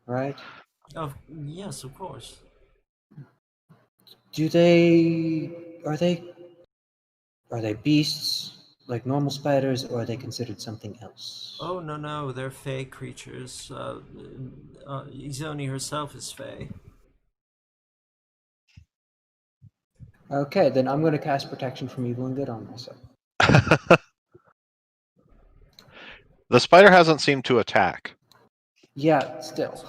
right? Oh, yes, of course. Are they beasts, like normal spiders, or are they considered something else? Oh, no, they're fey creatures. Izoni herself is fey. Okay, then I'm going to cast Protection from Evil and Good on myself. The spider hasn't seemed to attack. Yeah, still.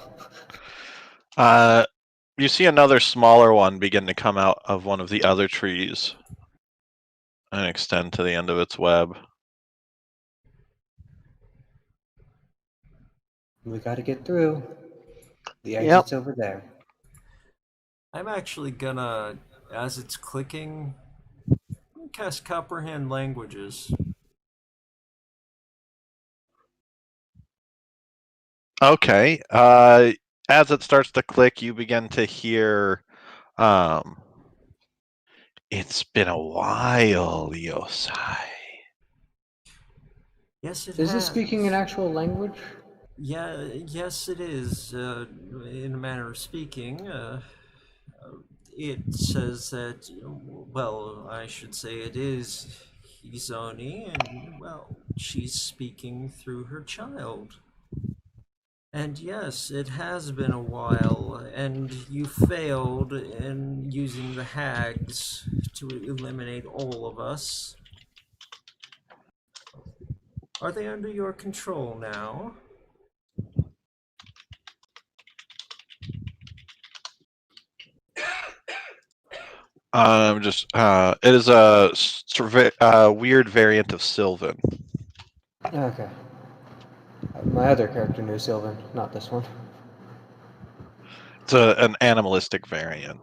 You see another smaller one begin to come out of one of the other trees and extend to the end of its web. We got to get through. The exit's over there. I'm actually gonna, as it's clicking, cast Comprehend Languages. Okay. As it starts to click, you begin to hear, "It's been a while, Yosai." Yes, it Is has. this speaking an actual language? Yeah, yes, it is. In a manner of speaking, it says that. Well, I should say it is Hizoni, and well, she's speaking through her child. And yes, it has been a while, and you failed in using the hags to eliminate all of us. Are they under your control now? It is a weird variant of Sylvan. Okay. My other character knew Sylvan, not this one. It's an animalistic variant.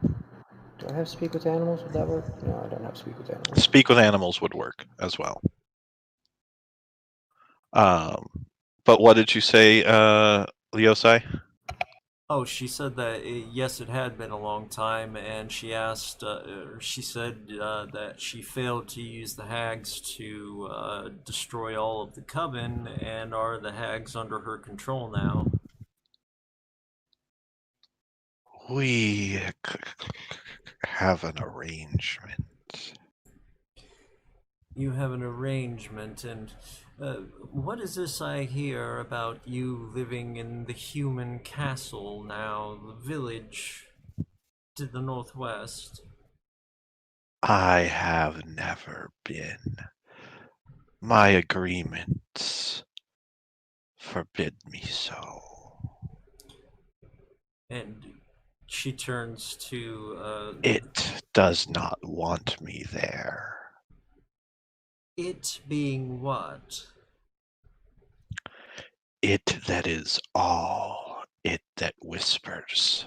Do I have Speak with Animals? Would that work? No, I don't have Speak with Animals. Speak with animals would work as well. But what did you say, Leosai? Oh, she said that yes, it had been a long time, and she asked. She said that she failed to use the hags to destroy all of the coven, and are the hags under her control now? We have an arrangement. You have an arrangement, and what is this I hear about you living in the human castle now, the village? to the northwest. I have never been. My agreements forbid me so. And she turns to It does not want me there. it being what? It that is all. It that whispers.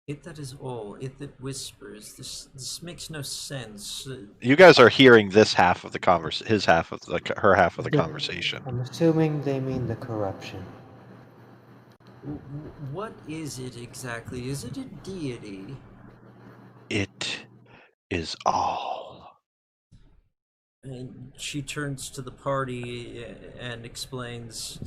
It that is all. It that whispers. This makes no sense. You guys are hearing this half of the his half of her half of the conversation. I'm assuming they mean the corruption. What is it exactly? Is it a deity? It is all. And she turns to the party and explains.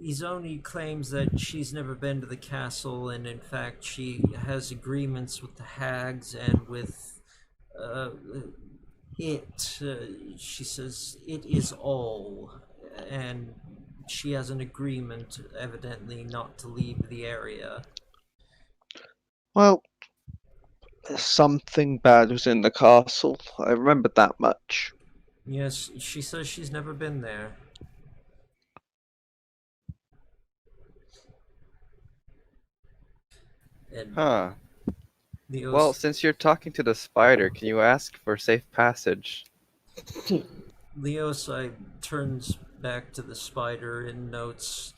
Izoni claims that she's never been to the castle, and in fact, she has agreements with the hags and with it. She says it is all, and she has an agreement, evidently, not to leave the area. Well, something bad was in the castle. I remembered that much. Yes, she says she's never been there. And Huh. Leo's, Well, since you're talking to the spider, can you ask for safe passage? Leosai turns back to the spider and notes,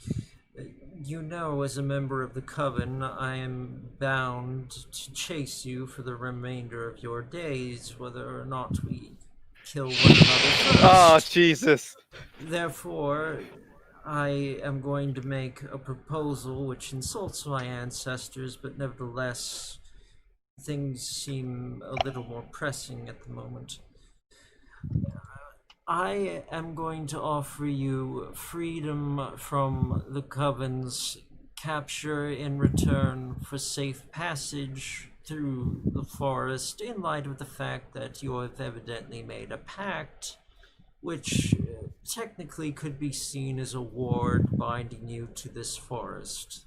"You know, as a member of the coven, I am bound to chase you for the remainder of your days, whether or not we kill one another first. Oh, Jesus! Therefore, I am going to make a proposal which insults my ancestors, but nevertheless, things seem a little more pressing at the moment. I am going to offer you freedom from the Coven's capture in return for safe passage through the forest, in light of the fact that you have evidently made a pact, which technically could be seen as a ward binding you to this forest."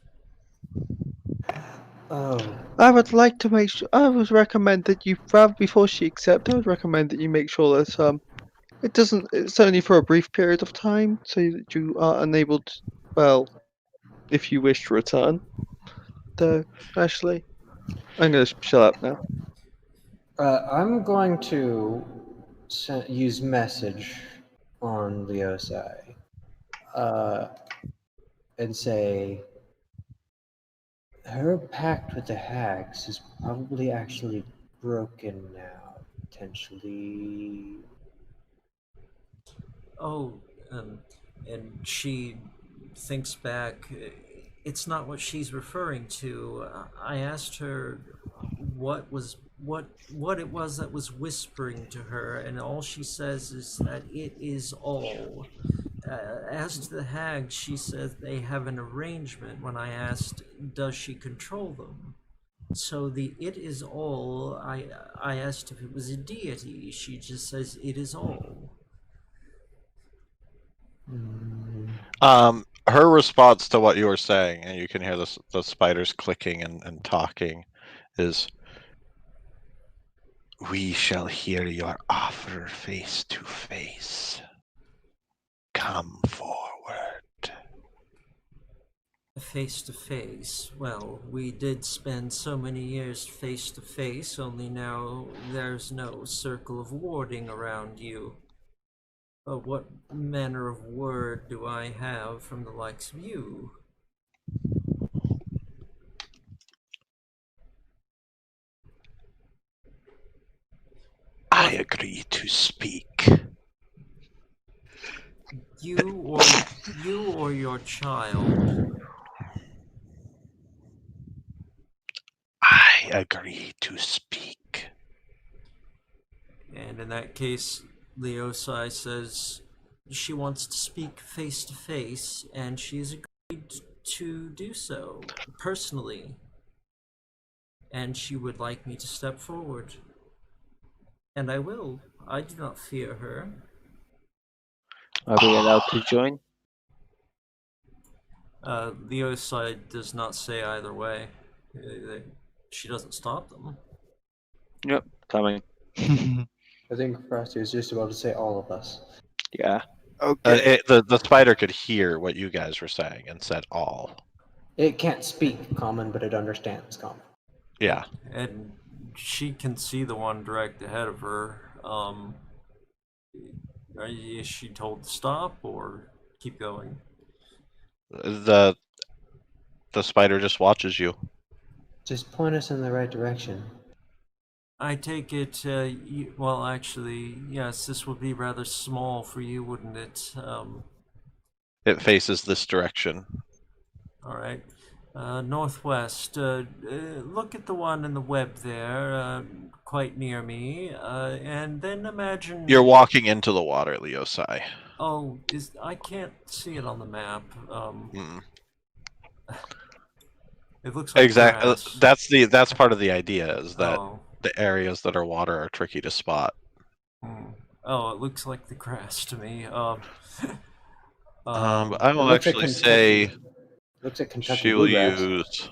Oh, I would like to make sure. I would recommend that you, before she accepts, I would recommend that you make sure that it doesn't. It's only for a brief period of time, so that you are unable to. Well, if you wish to return, though, Ashley, I'm gonna shut up now. I'm going to use message on Leosai and say her pact with the hags is probably actually broken now, potentially. Oh, and she thinks back. It's not what she's referring to. I asked her what it was that was whispering to her, and all she says is that it is all. As to the hags, she says they have an arrangement. When I asked, does she control them? So the it is all. I asked if it was a deity. She just says it is all. Her response to what you were saying, and you can hear the spiders clicking and talking, is, "We shall hear your offer face to face. Come forward." Face to face. Well, we did spend so many years face to face, only now there's no circle of warding around you. But what manner of word do I have from the likes of you? I agree to speak. You or your child? I agree to speak. And in that case, Leosai says she wants to speak face to face, and she's agreed to do so personally. And she would like me to step forward. And I will. I do not fear her. Are we allowed to join? Leosai does not say either way. She doesn't stop them. Yep, coming. I think Frosty was just about to say all of us. Yeah. Okay. The spider could hear what you guys were saying and said all. It can't speak common, but it understands common. Yeah. And she can see the one direct ahead of her. Is she told to stop or keep going? The spider just watches you. Just point us in the right direction. I take it, well, actually, yes, this would be rather small for you, wouldn't it? It faces this direction. All right. Northwest. Look at the one in the web there, quite near me, and then imagine. You're walking into the water, Leosai. Oh, I can't see it on the map. It looks like Exactly. grass. That's part of the idea, is that Oh. the areas that are water are tricky to spot. Oh, it looks like the grass to me. I will looks like actually say looks like Kentucky she will bluegrass. use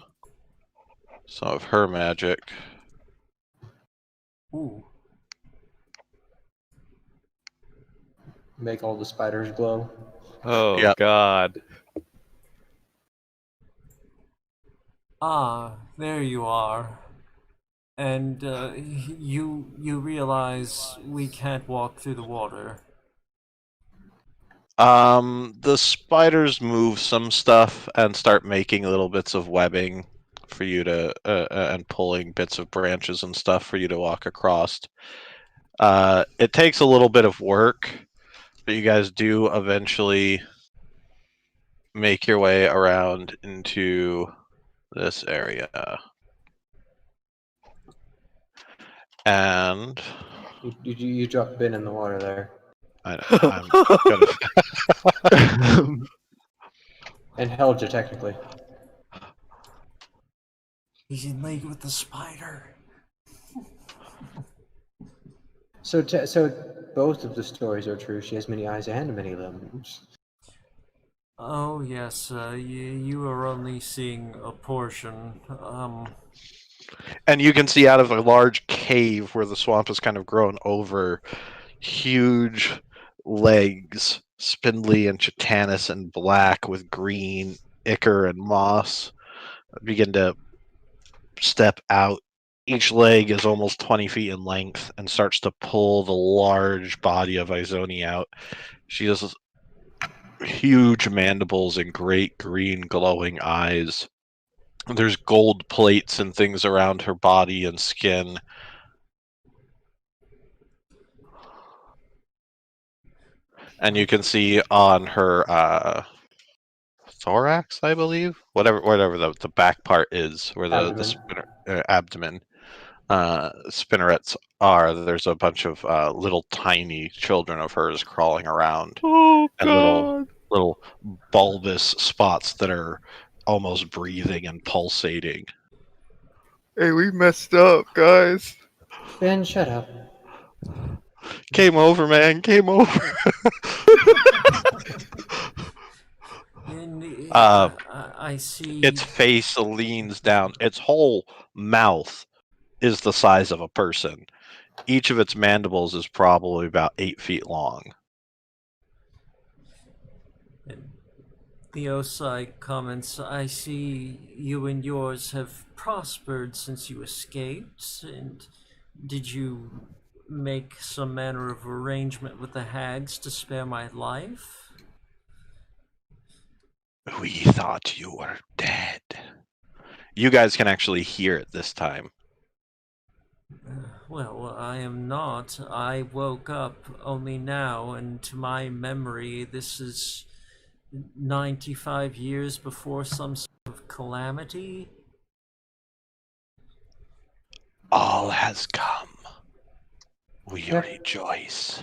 some of her magic. Ooh. Make all the spiders glow. Oh Yep. God. Ah, there you are. And you realize we can't walk through the water. The spiders move some stuff and start making little bits of webbing for you to and pulling bits of branches and stuff for you to walk across. It takes a little bit of work, but you guys do eventually make your way around into this area. And You dropped Ben in the water there. I'm gonna And held you technically. He's in league with the spider. So both of the stories are true. She has many eyes and many limbs. Oh yes, you are only seeing a portion. And you can see out of a large cave where the swamp has kind of grown over, huge legs, spindly and chitinous and black with green ichor and moss, begin to step out. Each leg is almost 20 feet in length and starts to pull the large body of Izoni out. She has huge mandibles and great green glowing eyes. There's gold plates and things around her body and skin. And you can see on her thorax, I believe, whatever the back part is, where the abdomen spinnerets are. There's a bunch of little tiny children of hers crawling around, and little bulbous spots that are almost breathing and pulsating. Hey, we messed up, guys. Ben, shut up. Game over, man. Game over. I see. Its face leans down. Its whole mouth is the size of a person. Each of its mandibles is probably about 8 feet long. The Osai comments, I see you and yours have prospered since you escaped, and did you make some manner of arrangement with the hags to spare my life? We thought you were dead. You guys can actually hear it this time. Well, I am not. I woke up only now, and to my memory, this is 95 years before some sort of calamity. All has come. We rejoice.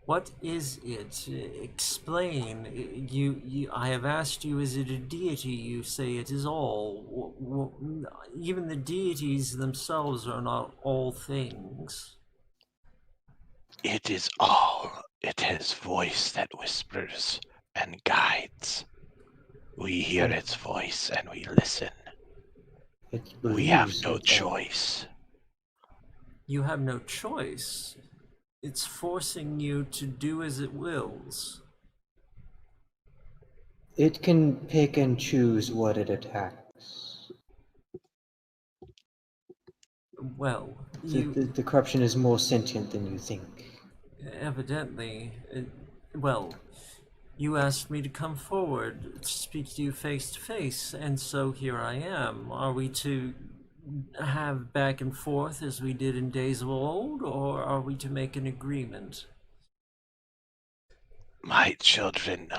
What is it? Explain. I have asked you, is it a deity? You say it is all. Even the deities themselves are not all things. It is all. It is voice that whispers and guides. We hear its voice and we listen. It We have believes no it. choice. You have no choice. It's forcing you to do as it wills. It can pick and choose what it attacks. Well, The corruption is more sentient than you think. evidently, well, you asked me to come forward to speak to you face to face, and so here I am. Are we to have back and forth as we did in days of old, or are we to make an agreement? My children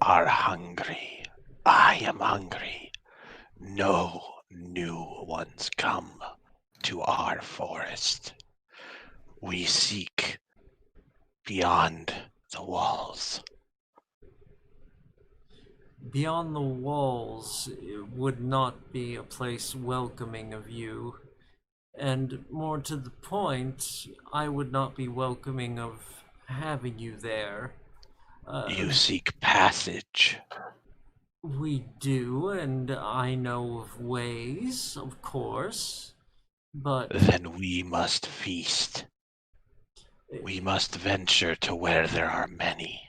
are hungry. I am hungry. No new ones come to our forest. We seek beyond the walls. Beyond the walls would not be a place welcoming of you. And more to the point, I would not be welcoming of having you there. You seek passage. We do, and I know of ways, of course, but Then we must feast. We must venture to where there are many.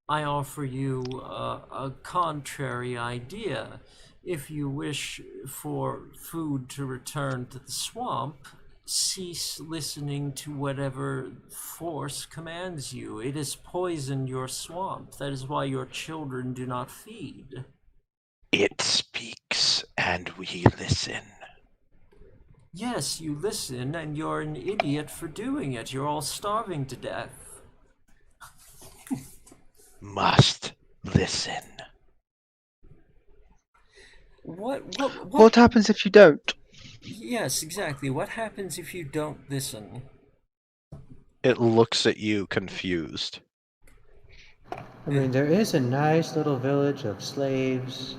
I offer you a contrary idea. If you wish for food to return to the swamp, cease listening to whatever force commands you. It has poisoned your swamp. That is why your children do not feed. It speaks, and we listen. Yes, you listen, and you're an idiot for doing it. You're all starving to death. Must listen. What happens if you don't? Yes, exactly. What happens if you don't listen? It looks at you confused. I mean, there is a nice little village of slaves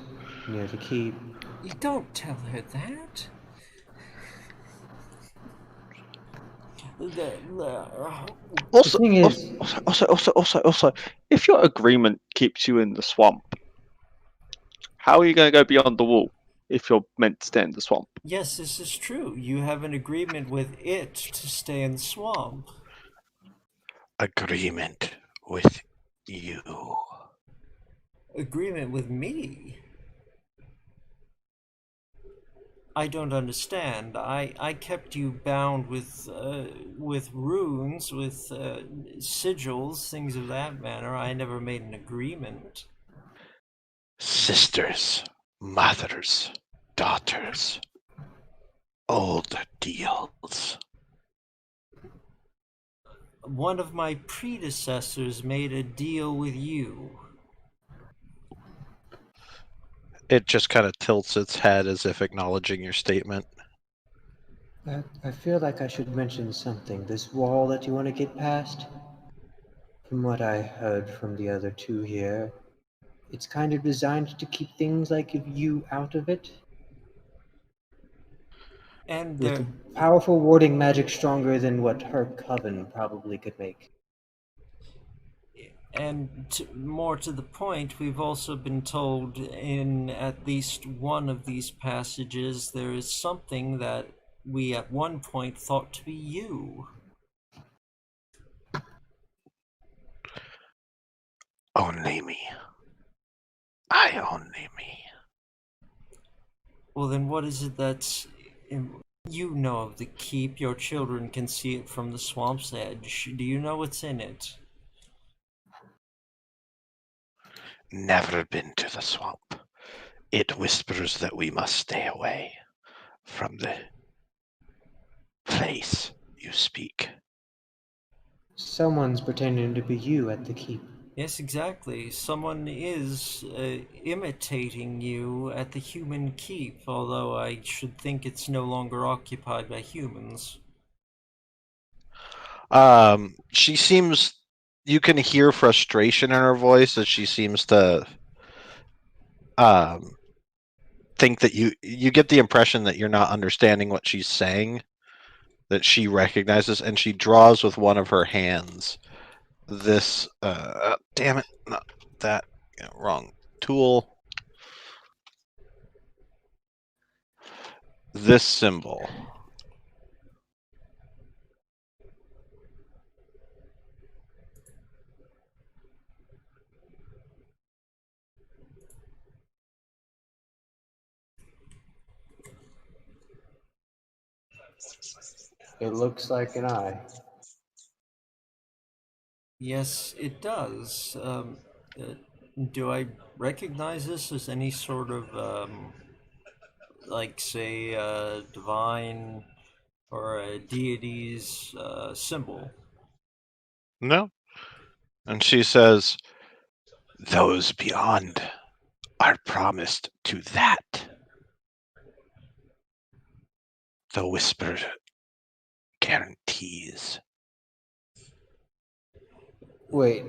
near the keep. You don't tell her that. Also, thing is- also, if your agreement keeps you in the swamp, how are you going to go beyond the wall if you're meant to stay in the swamp? Yes, this is true. You have an agreement with it to stay in the swamp. Agreement with you. Agreement with me? I don't understand. I kept you bound with runes, with sigils, things of that manner. I never made an agreement. Sisters, mothers, daughters. Old deals. One of my predecessors made a deal with you. It just kind of tilts its head as if acknowledging your statement. I feel like I should mention something. This wall that you want to get past, from what I heard from the other two here, it's kind of designed to keep things like you out of it. And With there, powerful warding magic stronger than what her coven probably could make. and more to the point, we've also been told in at least one of these passages there is something that we at one point thought to be you. Only me. I only me. Well, then what is it that's... You know of the keep. Your children can see it from the swamp's edge. Do you know what's in it? Never been to the swamp. It whispers that we must stay away from the place you speak. Someone's pretending to be you at the keep. Yes, exactly. Someone is imitating you at the human keep, although I should think it's no longer occupied by humans. She seems... You can hear frustration in her voice as she seems to think that you get the impression that you're not understanding what she's saying, that she recognizes, and she draws with one of her hands this damn it, not that, wrong tool. this symbol. It looks like an eye. Yes, it does. Do I recognize this as any sort of, like, say, divine or a deity's symbol? No? And she says, those beyond are promised to that. The whisper guarantees. Wait,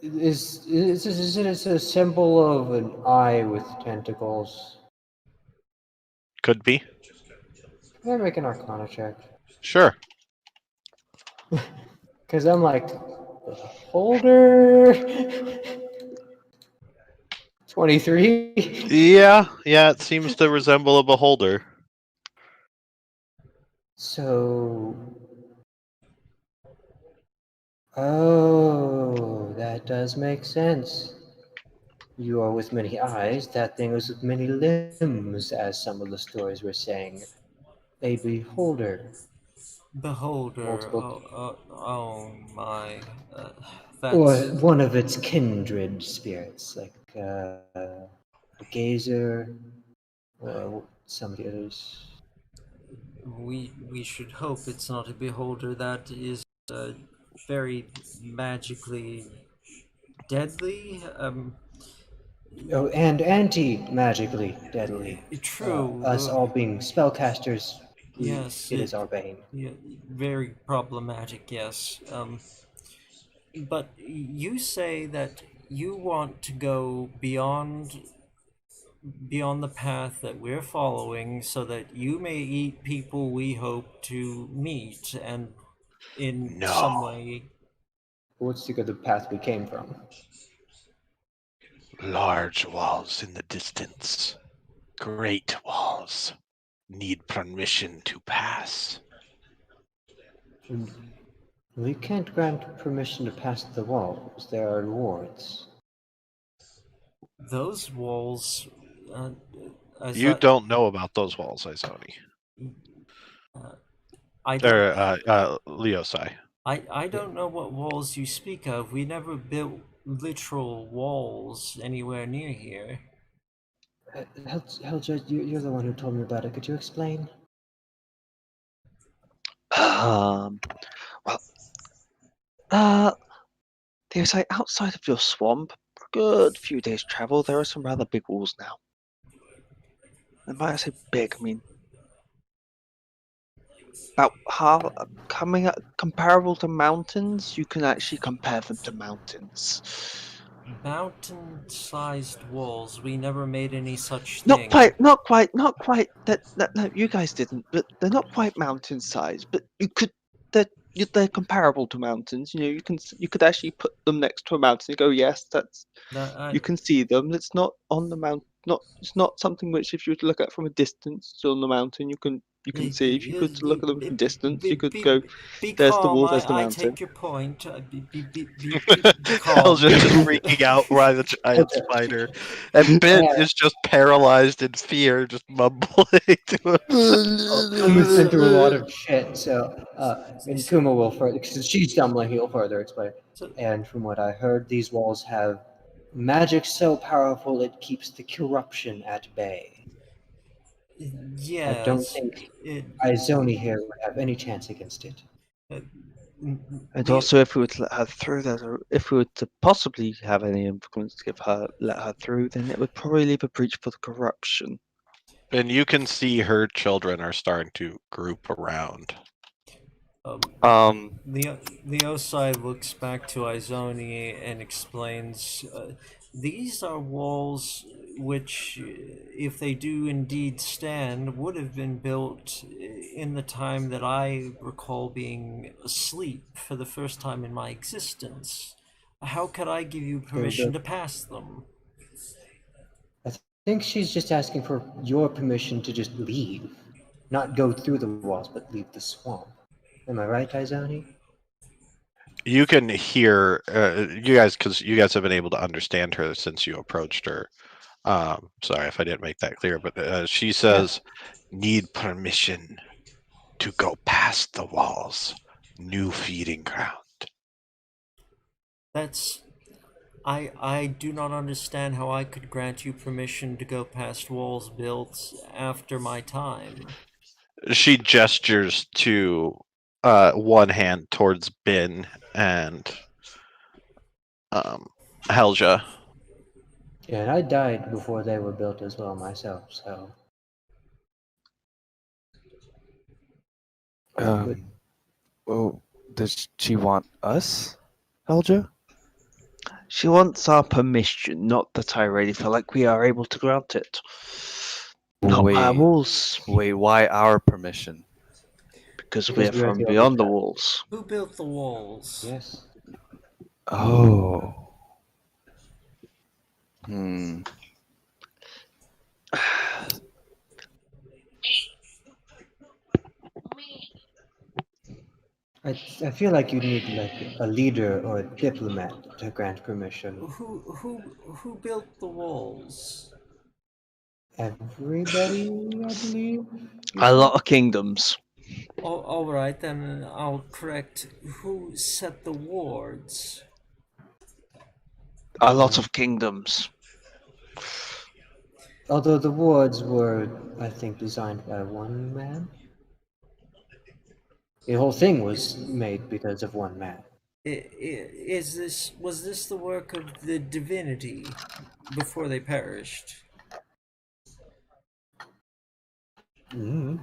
is it a symbol of an eye with tentacles? Could be. Can I make an Arcana check? Sure. Because I'm like, holder. 23. Yeah, it seems to resemble a beholder. So, oh, that does make sense. You are with many eyes, that thing was with many limbs, as some of the stories were saying. A beholder. Beholder. Multiple. Oh my. Or That's. one of its kindred spirits, like a gazer, or some of the others. We should hope it's not a beholder that is very magically deadly. Oh, and anti-magically deadly. True. Us all being spellcasters, Yes. it is our bane. Yeah, very problematic. Yes. But you say that you want to go beyond the path that we're following so that you may eat people we hope to meet and in some No. way. What's the path we came from? Large walls in the distance. Great walls. Need permission to pass. We can't grant permission to pass the walls. There are wards. Those walls. You don't know about those walls, Izoni. I don't. Leosai. I don't know what walls you speak of. We never built literal walls anywhere near here. Helja, you're the one who told me about it. Could you explain? Well, there's like outside of your swamp, a good few days' travel, there are some rather big walls now. And by I say big, I mean about half comparable to mountains. You can actually compare them to mountains. Mountain-sized walls. We never made any such Not thing. quite. That no, you guys didn't. But they're not quite mountain size. But they're comparable to mountains. You know, you could actually put them next to a mountain and go, yes, that's you can see them. It's not on the mountain. It's not something which, if you were to look at from a distance, it's on the mountain. You can see. If you could look at them from distance, you could go. There's the wall. There's the I mountain. take your point. Be calm. Helja's just freaking out by the giant spider. And Bit is just paralyzed in fear, just mumbling to himself. Kuma's been through a lot of shit, so and Kuma will further, because she's stumbling, he'll further explain. And from what I heard, these walls have magic so powerful it keeps the corruption at bay. Yes. I don't think Izoni here would have any chance against it. And also, if we were to let her through, if we were to possibly have any influence to let her through, then it would probably leave a breach for the corruption. And you can see her children are starting to group around. The Osai looks back to Izoni and explains, these are walls which, if they do indeed stand, would have been built in the time that I recall being asleep for the first time in my existence. How could I give you permission to pass them? I think she's just asking for your permission to just leave. Not go through the walls, but leave the swamp. Am I right, Izoni? You can hear you guys, because you guys have been able to understand her since you approached her. Sorry if I didn't make that clear, but she says, "Need permission to go past the walls. New feeding ground." That's. I do not understand how I could grant you permission to go past walls built after my time. She gestures to one hand towards Bin and Helja. Yeah, and I died before they were built as well myself, so. Well, does she want us, Helja? She wants our permission, not that I really feel like we are able to grant it. Not our walls, Wait, why our permission? because Because we're we are from the beyond the only walls. Who built the walls? Yes. Oh. Hmm. I feel like you need like a leader or a diplomat to grant permission. Who built the walls? Everybody, I believe. A lot of kingdoms. All right, then I'll correct. Who set the wards? A lot of kingdoms. Although the wards were, I think, designed by one man. The whole thing was made because of one man. Was this the work of the divinity before they perished? Mm-hmm.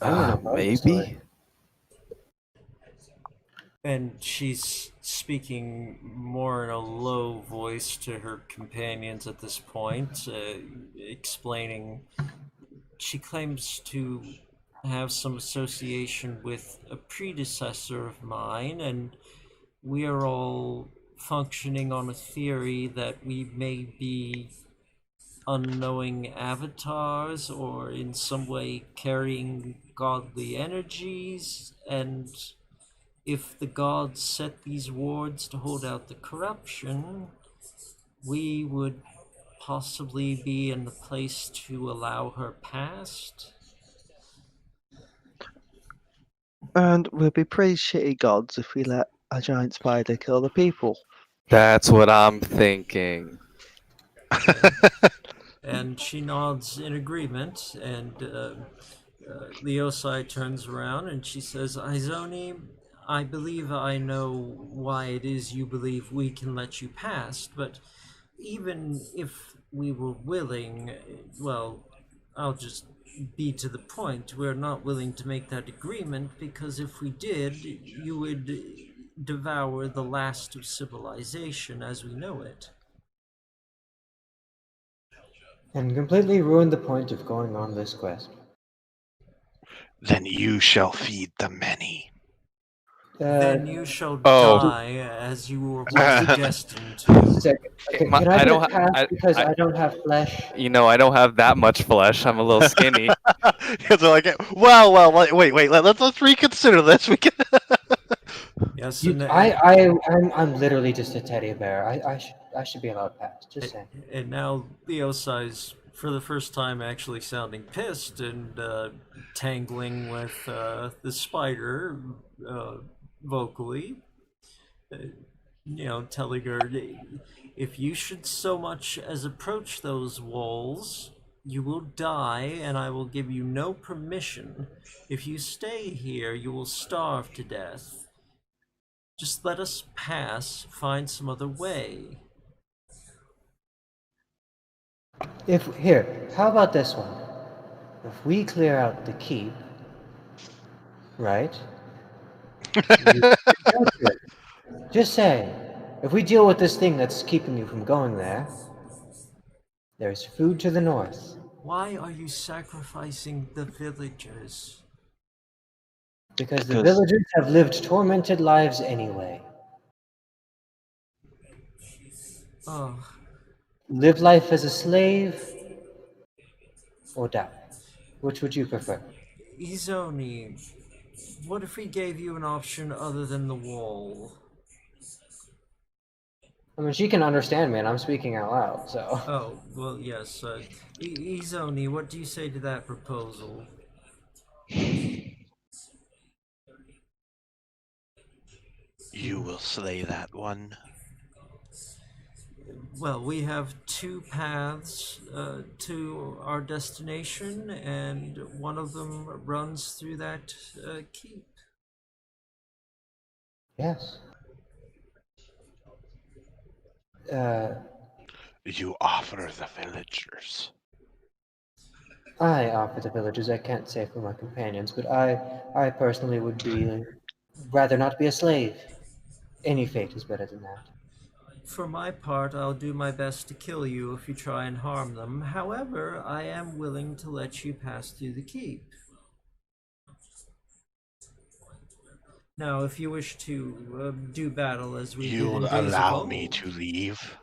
I don't know about the Maybe. story. And she's speaking more in a low voice to her companions at this point, explaining. She claims to have some association with a predecessor of mine, and we are all functioning on a theory that we may be unknowing avatars or in some way carrying godly energies, and if the gods set these wards to hold out the corruption, we would possibly be in the place to allow her past. And we'll be pretty shitty gods if we let a giant spider kill the people. That's what I'm thinking. And she nods in agreement, and Leosai turns around and she says, Izoni, I believe I know why it is you believe we can let you past, but even if we were willing, well, I'll just be to the point. We're not willing to make that agreement because if we did, you would devour the last of civilization as we know it. And completely ruined the point of going on this quest. Then you shall feed the many. Then you shall Oh. die as you were once destined to. Just a second. Okay, My- can I I get don't a ha- pass because I- I don't have flesh? You know, I don't have that much flesh. I'm a little skinny. Because they're like, well, wait, let's reconsider this. We can. Yes, You, and, I'm literally just a teddy bear. I should be allowed pass. Just saying. and now Leosai's for the first time actually sounding pissed and tangling with the spider vocally. Telling her, if you should so much as approach those walls, you will die, and I will give you no permission. If you stay here, you will starve to death. Just let us pass, find some other way. How about this one? If we clear out the keep, right? Just saying. If we deal with this thing that's keeping you from going there, there's food to the north. Why are you sacrificing the villagers? Because the villagers have lived tormented lives anyway. Oh, Live life as a slave or die. Which would you prefer? Izoni, what if we gave you an option other than the wall? I mean, she can understand me, and I'm speaking out loud, so. Oh, well, yes. Izoni, what do you say to that proposal? You will slay that one. Well, we have two paths to our destination, and one of them runs through that keep. Yes. You offer the villagers. I offer the villagers. I can't say for my companions, but I personally would be rather not be a slave. Any fate is better than that. For my part, I'll do my best to kill you if you try and harm them. However, I am willing to let you pass through the keep. Now, if you wish to do battle as we did in You'll days of allow old, me to leave.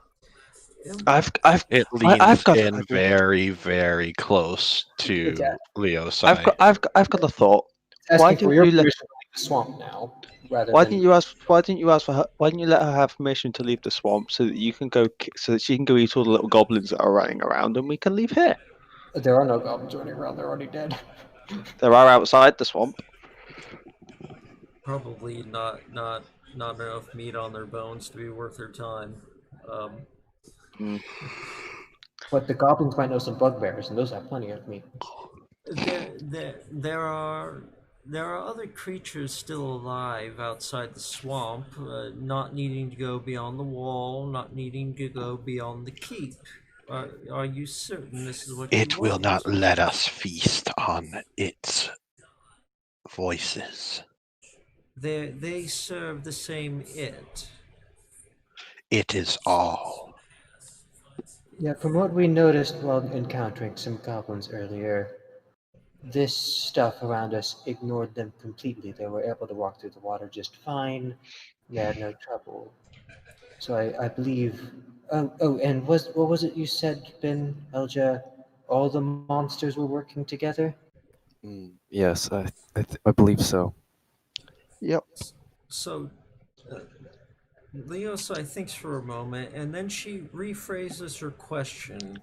I've It leans got in very, very close It's, to Leo's I've side. got I've got a thought. it's Why asking for don't your you let permission to leave the swamp now, rather Why than. didn't you ask? Why didn't you ask for her? Why didn't you let her have permission to leave the swamp so that you can go, so that she can go eat all the little goblins that are running around, and we can leave here? There are no goblins running around. They're already dead. There are outside the swamp. probably not enough meat on their bones to be worth their time. But the goblins might know some bugbears, and those have plenty of meat. There are other creatures still alive outside the swamp, not needing to go beyond the wall, not needing to go beyond the keep. Are you certain this is what you It will want? not let us feast on its voices. They serve the same it. It is all. Yeah, from what we noticed while encountering some goblins earlier, this stuff around us ignored them completely. They were able to walk through the water just fine. They had no trouble. So I believe. And what was it you said, Ben Elja? All the monsters were working together. Yes, I believe so. Yep. So, Leosa thinks for a moment, and then she rephrases her question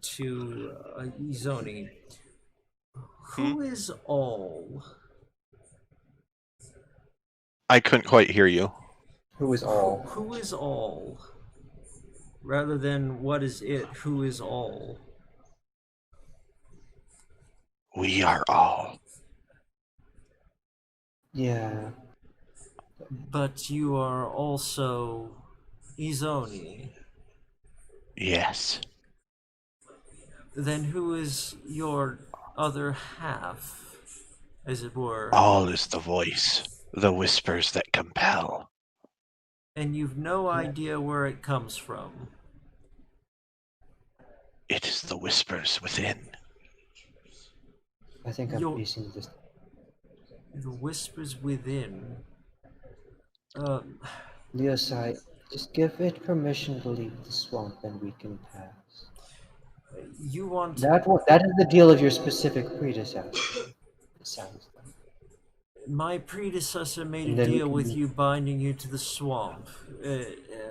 to Izoni. Who is all? I couldn't quite hear you. Who is all? Who is all? Rather than what is it, who is all? We are all. Yeah. But you are also Izoni. Yes. Then who is your other half, as it were? All is the voice, the whispers that compel. And you've no idea where it comes from. It is the whispers within. I think I'm piecing this. The whispers within. Leosai, just give it permission to leave the swamp and we can pass. You want That is the deal of your specific predecessor. It sounds like. my predecessor made And a then we deal can- with you, binding you to the swamp.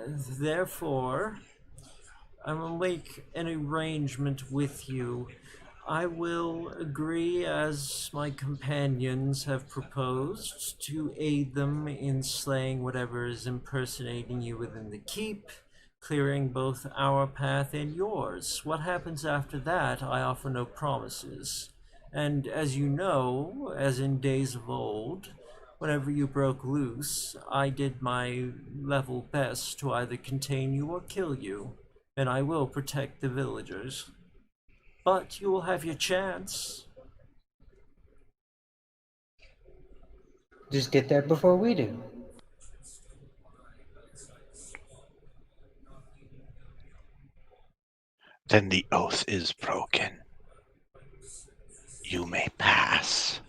Therefore, I'm gonna make an arrangement with you. I will agree, as my companions have proposed, to aid them in slaying whatever is impersonating you within the keep, clearing both our path and yours. What happens after that, I offer no promises. And as you know, as in days of old, whenever you broke loose, I did my level best to either contain you or kill you, and I will protect the villagers. But you will have your chance. Just get there before we do. Then the oath is broken. You may pass.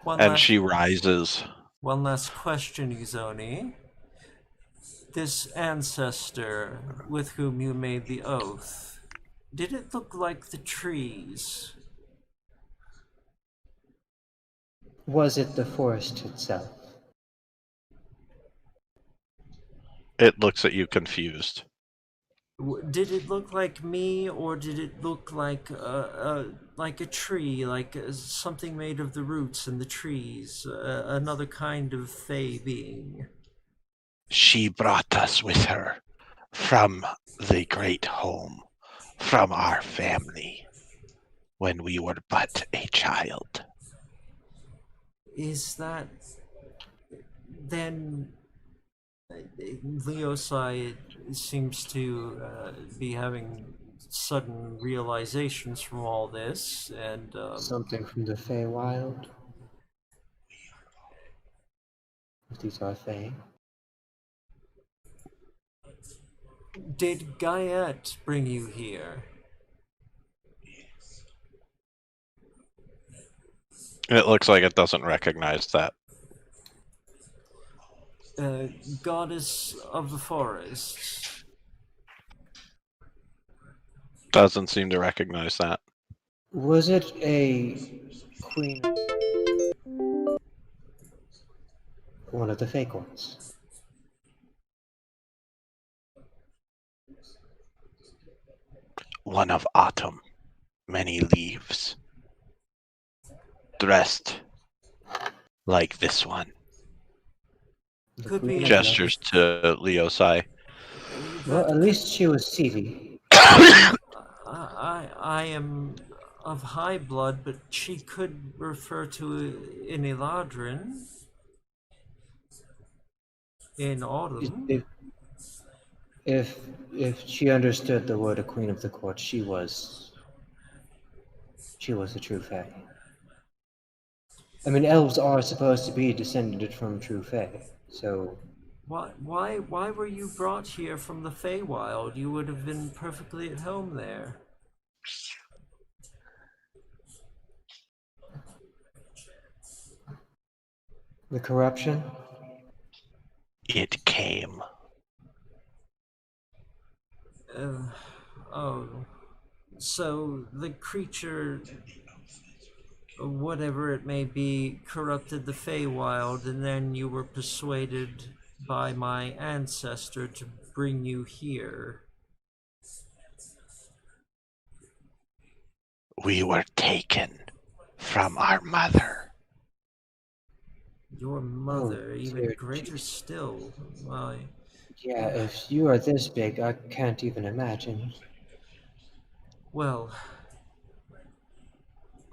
And she rises. One last question, Izoni. This ancestor with whom you made the oath, did it look like the trees? was it the forest itself? It looks at you confused. Did it look like me, or did it look like a tree, like something made of the roots and the trees, another kind of fey being? She brought us with her from the great home, from our family, when we were but a child. Is that then? Leosai seems to be having sudden realizations from all this, and Something from the Feywild? If these are Fey. did Gaiet bring you here? It looks like it doesn't recognize that. Goddess of the forest. Doesn't seem to recognize that. Was it a queen? One of the fake ones. One of autumn, many leaves, dressed like this one. The Could queen be- of Gestures to love. Leosai. Well, at least she was Seelie. I am of high blood, but she could refer to an Eladrin in autumn. If she understood the word a queen of the court, she was a true Fae. I mean, elves are supposed to be descended from true Fae, so Why were you brought here from the Feywild? You would have been perfectly at home there. the corruption. It came. Oh, so the creature, whatever it may be, corrupted the Feywild, and then you were persuaded by my ancestor to bring you here. We were taken from our mother. Your mother, even dear greater still. Why? Yeah, if you are this big, I can't even imagine. Well,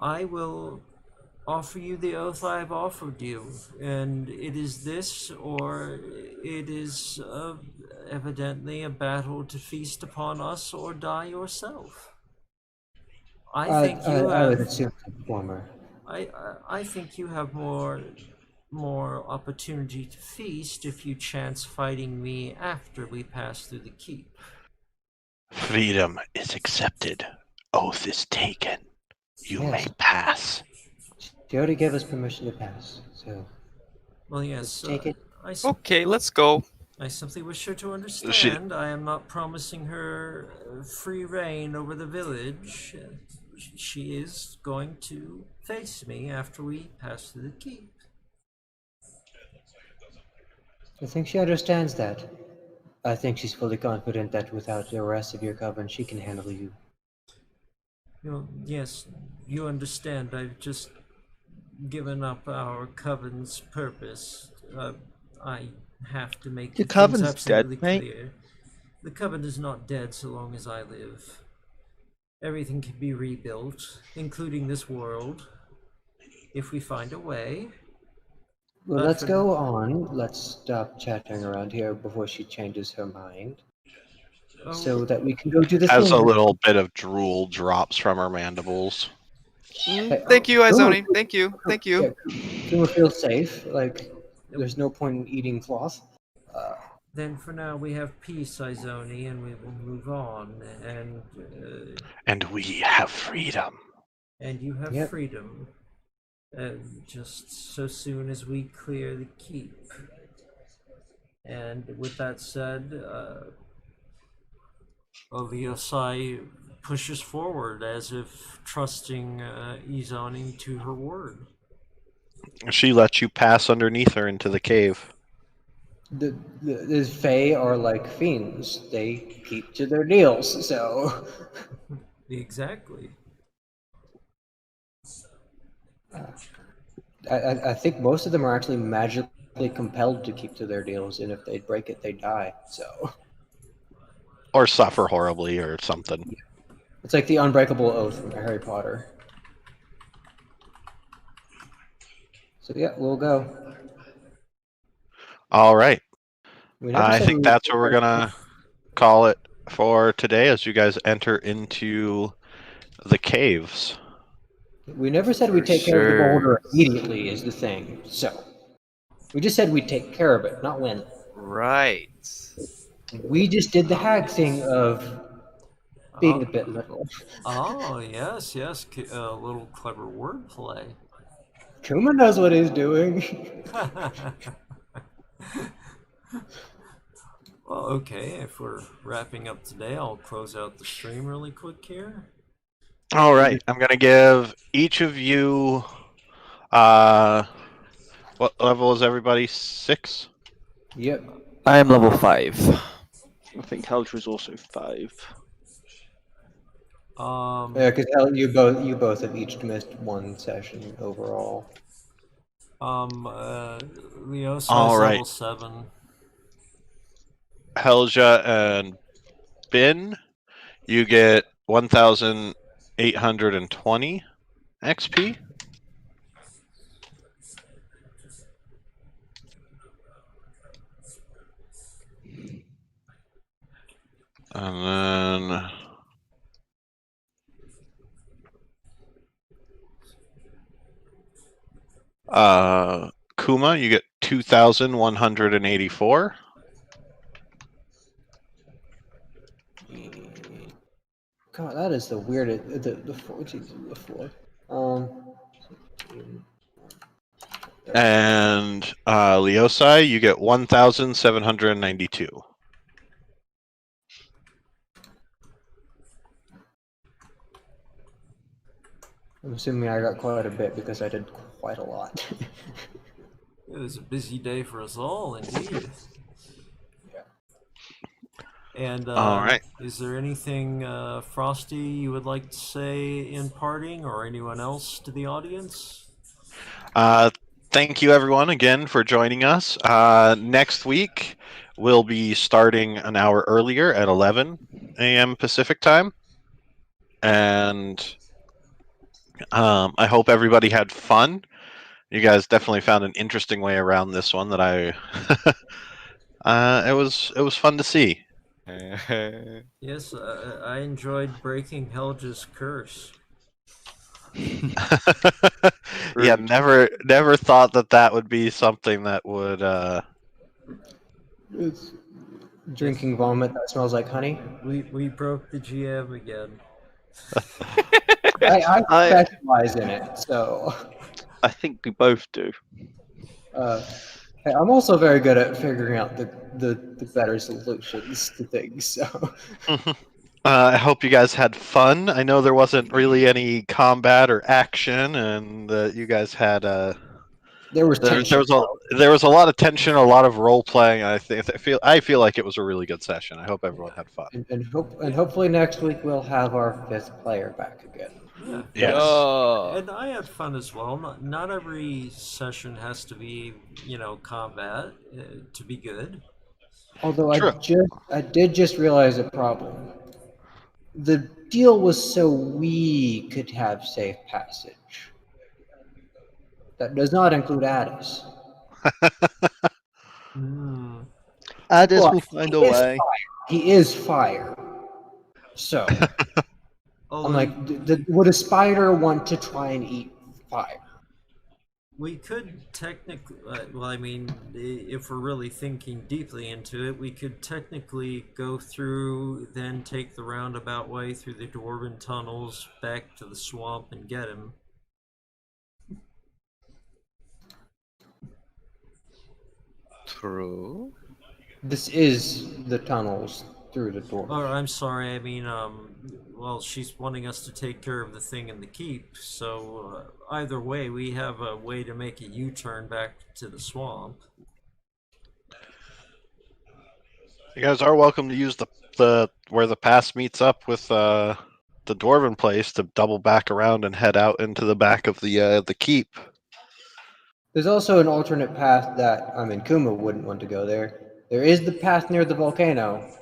I will offer you the oath I have offered you, and it is this, or it is evidently a battle to feast upon us or die yourself. I think you I would have. assume the former. I think you have more opportunity to feast if you chance fighting me after we pass through the keep. Freedom is accepted. Oath is taken. You Yes. may pass. She already gave us permission to pass, so Well, let's yes. take it. Okay, let's go. I simply wish her to understand I am not promising her free reign over the village. She is going to face me after we pass through the keep. I think she understands that. I think she's fully confident that without the rest of your coven, she can handle you. Yes, you understand. I've just given up our coven's purpose. I have to make Your things coven's absolutely dead, mate. clear. The coven is not dead so long as I live. Everything can be rebuilt, including this world, if we find a way. Well, But let's for go on. Let's stop chatting around here before she changes her mind, so that we can go do this As thing. a little bit of drool drops from her mandibles. Hey, Thank you, Kuma- Izoni. Thank you. Thank you. Yeah, Kuma feels safe. Like, there's no point in eating cloth. Then for now we have peace, Izoni, and we will move on. And we have freedom. And you have Yep. freedom. Just so soon as we clear the keep. And with that said, Oliosai pushes forward as if trusting Izani to her word. She lets you pass underneath her into the cave. The Fae are like fiends. They keep to their deals, so... Exactly. I think most of them are actually magically compelled to keep to their deals, and if they break it, they die, so... Or suffer horribly or something. It's like the unbreakable oath from Harry Potter. So yeah, we'll go. All right. We never I said think we that's what we're going to call it for today as you guys enter into the caves. We never said we'd For take care of the sure. boulder immediately is the thing, so... We just said we'd take care of it, not when. Right. We just did the hag thing of being a Oh, bit literal. oh yes, yes. A little clever wordplay. Kuma knows what he's doing. Well, okay. If we're wrapping up today, I'll close out the stream really quick here. All right. I'm going to give each of you. What level is everybody? 6? Yep. I am level 5. I think Helger is also 5. Yeah, because you both have each missed one session overall. Leo All size right. level 7. Helja and Bin, you get 1,820 XP. And then Kuma, you get 2,184. God, that is the weirdest. The 14th and the 4th. And Leosai, you get 1,792. I'm assuming I got quite a bit because I did quite a lot. It was a busy day for us all, indeed. Yeah. And All right. is there anything, Frosty, you would like to say in parting, or anyone else to the audience? Thank you, everyone, again for joining us. Next week, we'll be starting an hour earlier at 11 a.m. Pacific time. And I hope everybody had fun. You guys definitely found an interesting way around this one that I it was fun to see. Yes, I enjoyed breaking Helge's curse. Yeah, never thought that would be something that would It's drinking vomit that smells like honey. We broke the GM again. I I- specialize in it, so. I think we both do. Hey, I'm also very good at figuring out the better solutions to things. So. I hope you guys had fun. I know there wasn't really any combat or action, and you guys had There was there tension. was a lot of tension, a lot of role playing. I feel like it was a really good session. I hope everyone had fun. And hopefully next week we'll have our 5th player back again. Yeah. Yes. And I had fun as well. Not every session has to be, combat to be good. Although True. I did just realize a problem. The deal was so we could have safe passage. That does not include Addis. Addis Well, will find a he is way. fire. He is fire. So, I'm like, would a spider want to try and eat fire? We could technically, if we're really thinking deeply into it, we could technically go through, then take the roundabout way through the dwarven tunnels back to the swamp and get him. True. This is the tunnels through the door. Or I'm sorry, I mean, well, she's wanting us to take care of the thing in the keep. So either way, we have a way to make a U-turn back to the swamp. You guys are welcome to use the where the pass meets up with the dwarven place to double back around and head out into the back of the keep. There's also an alternate path that, I mean, Kuma wouldn't want to go there. There is the path near the volcano.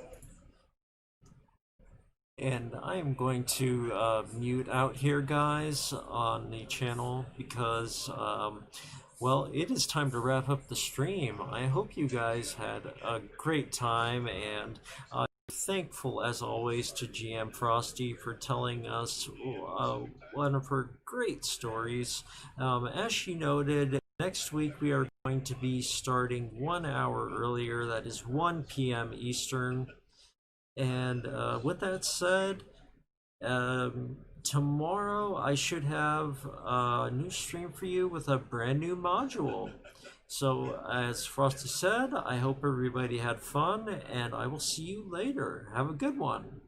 And I am going to mute out here, guys, on the channel because, well, it is time to wrap up the stream. I hope you guys had a great time, and I'm thankful, as always, to GM Frosty for telling us one of her great stories. As she noted, next week we are going to be starting 1 hour earlier, that is 1 p.m. Eastern. And with that said, tomorrow I should have a new stream for you with a brand new module. So, as Frosty said, I hope everybody had fun, and I will see you later. Have a good one.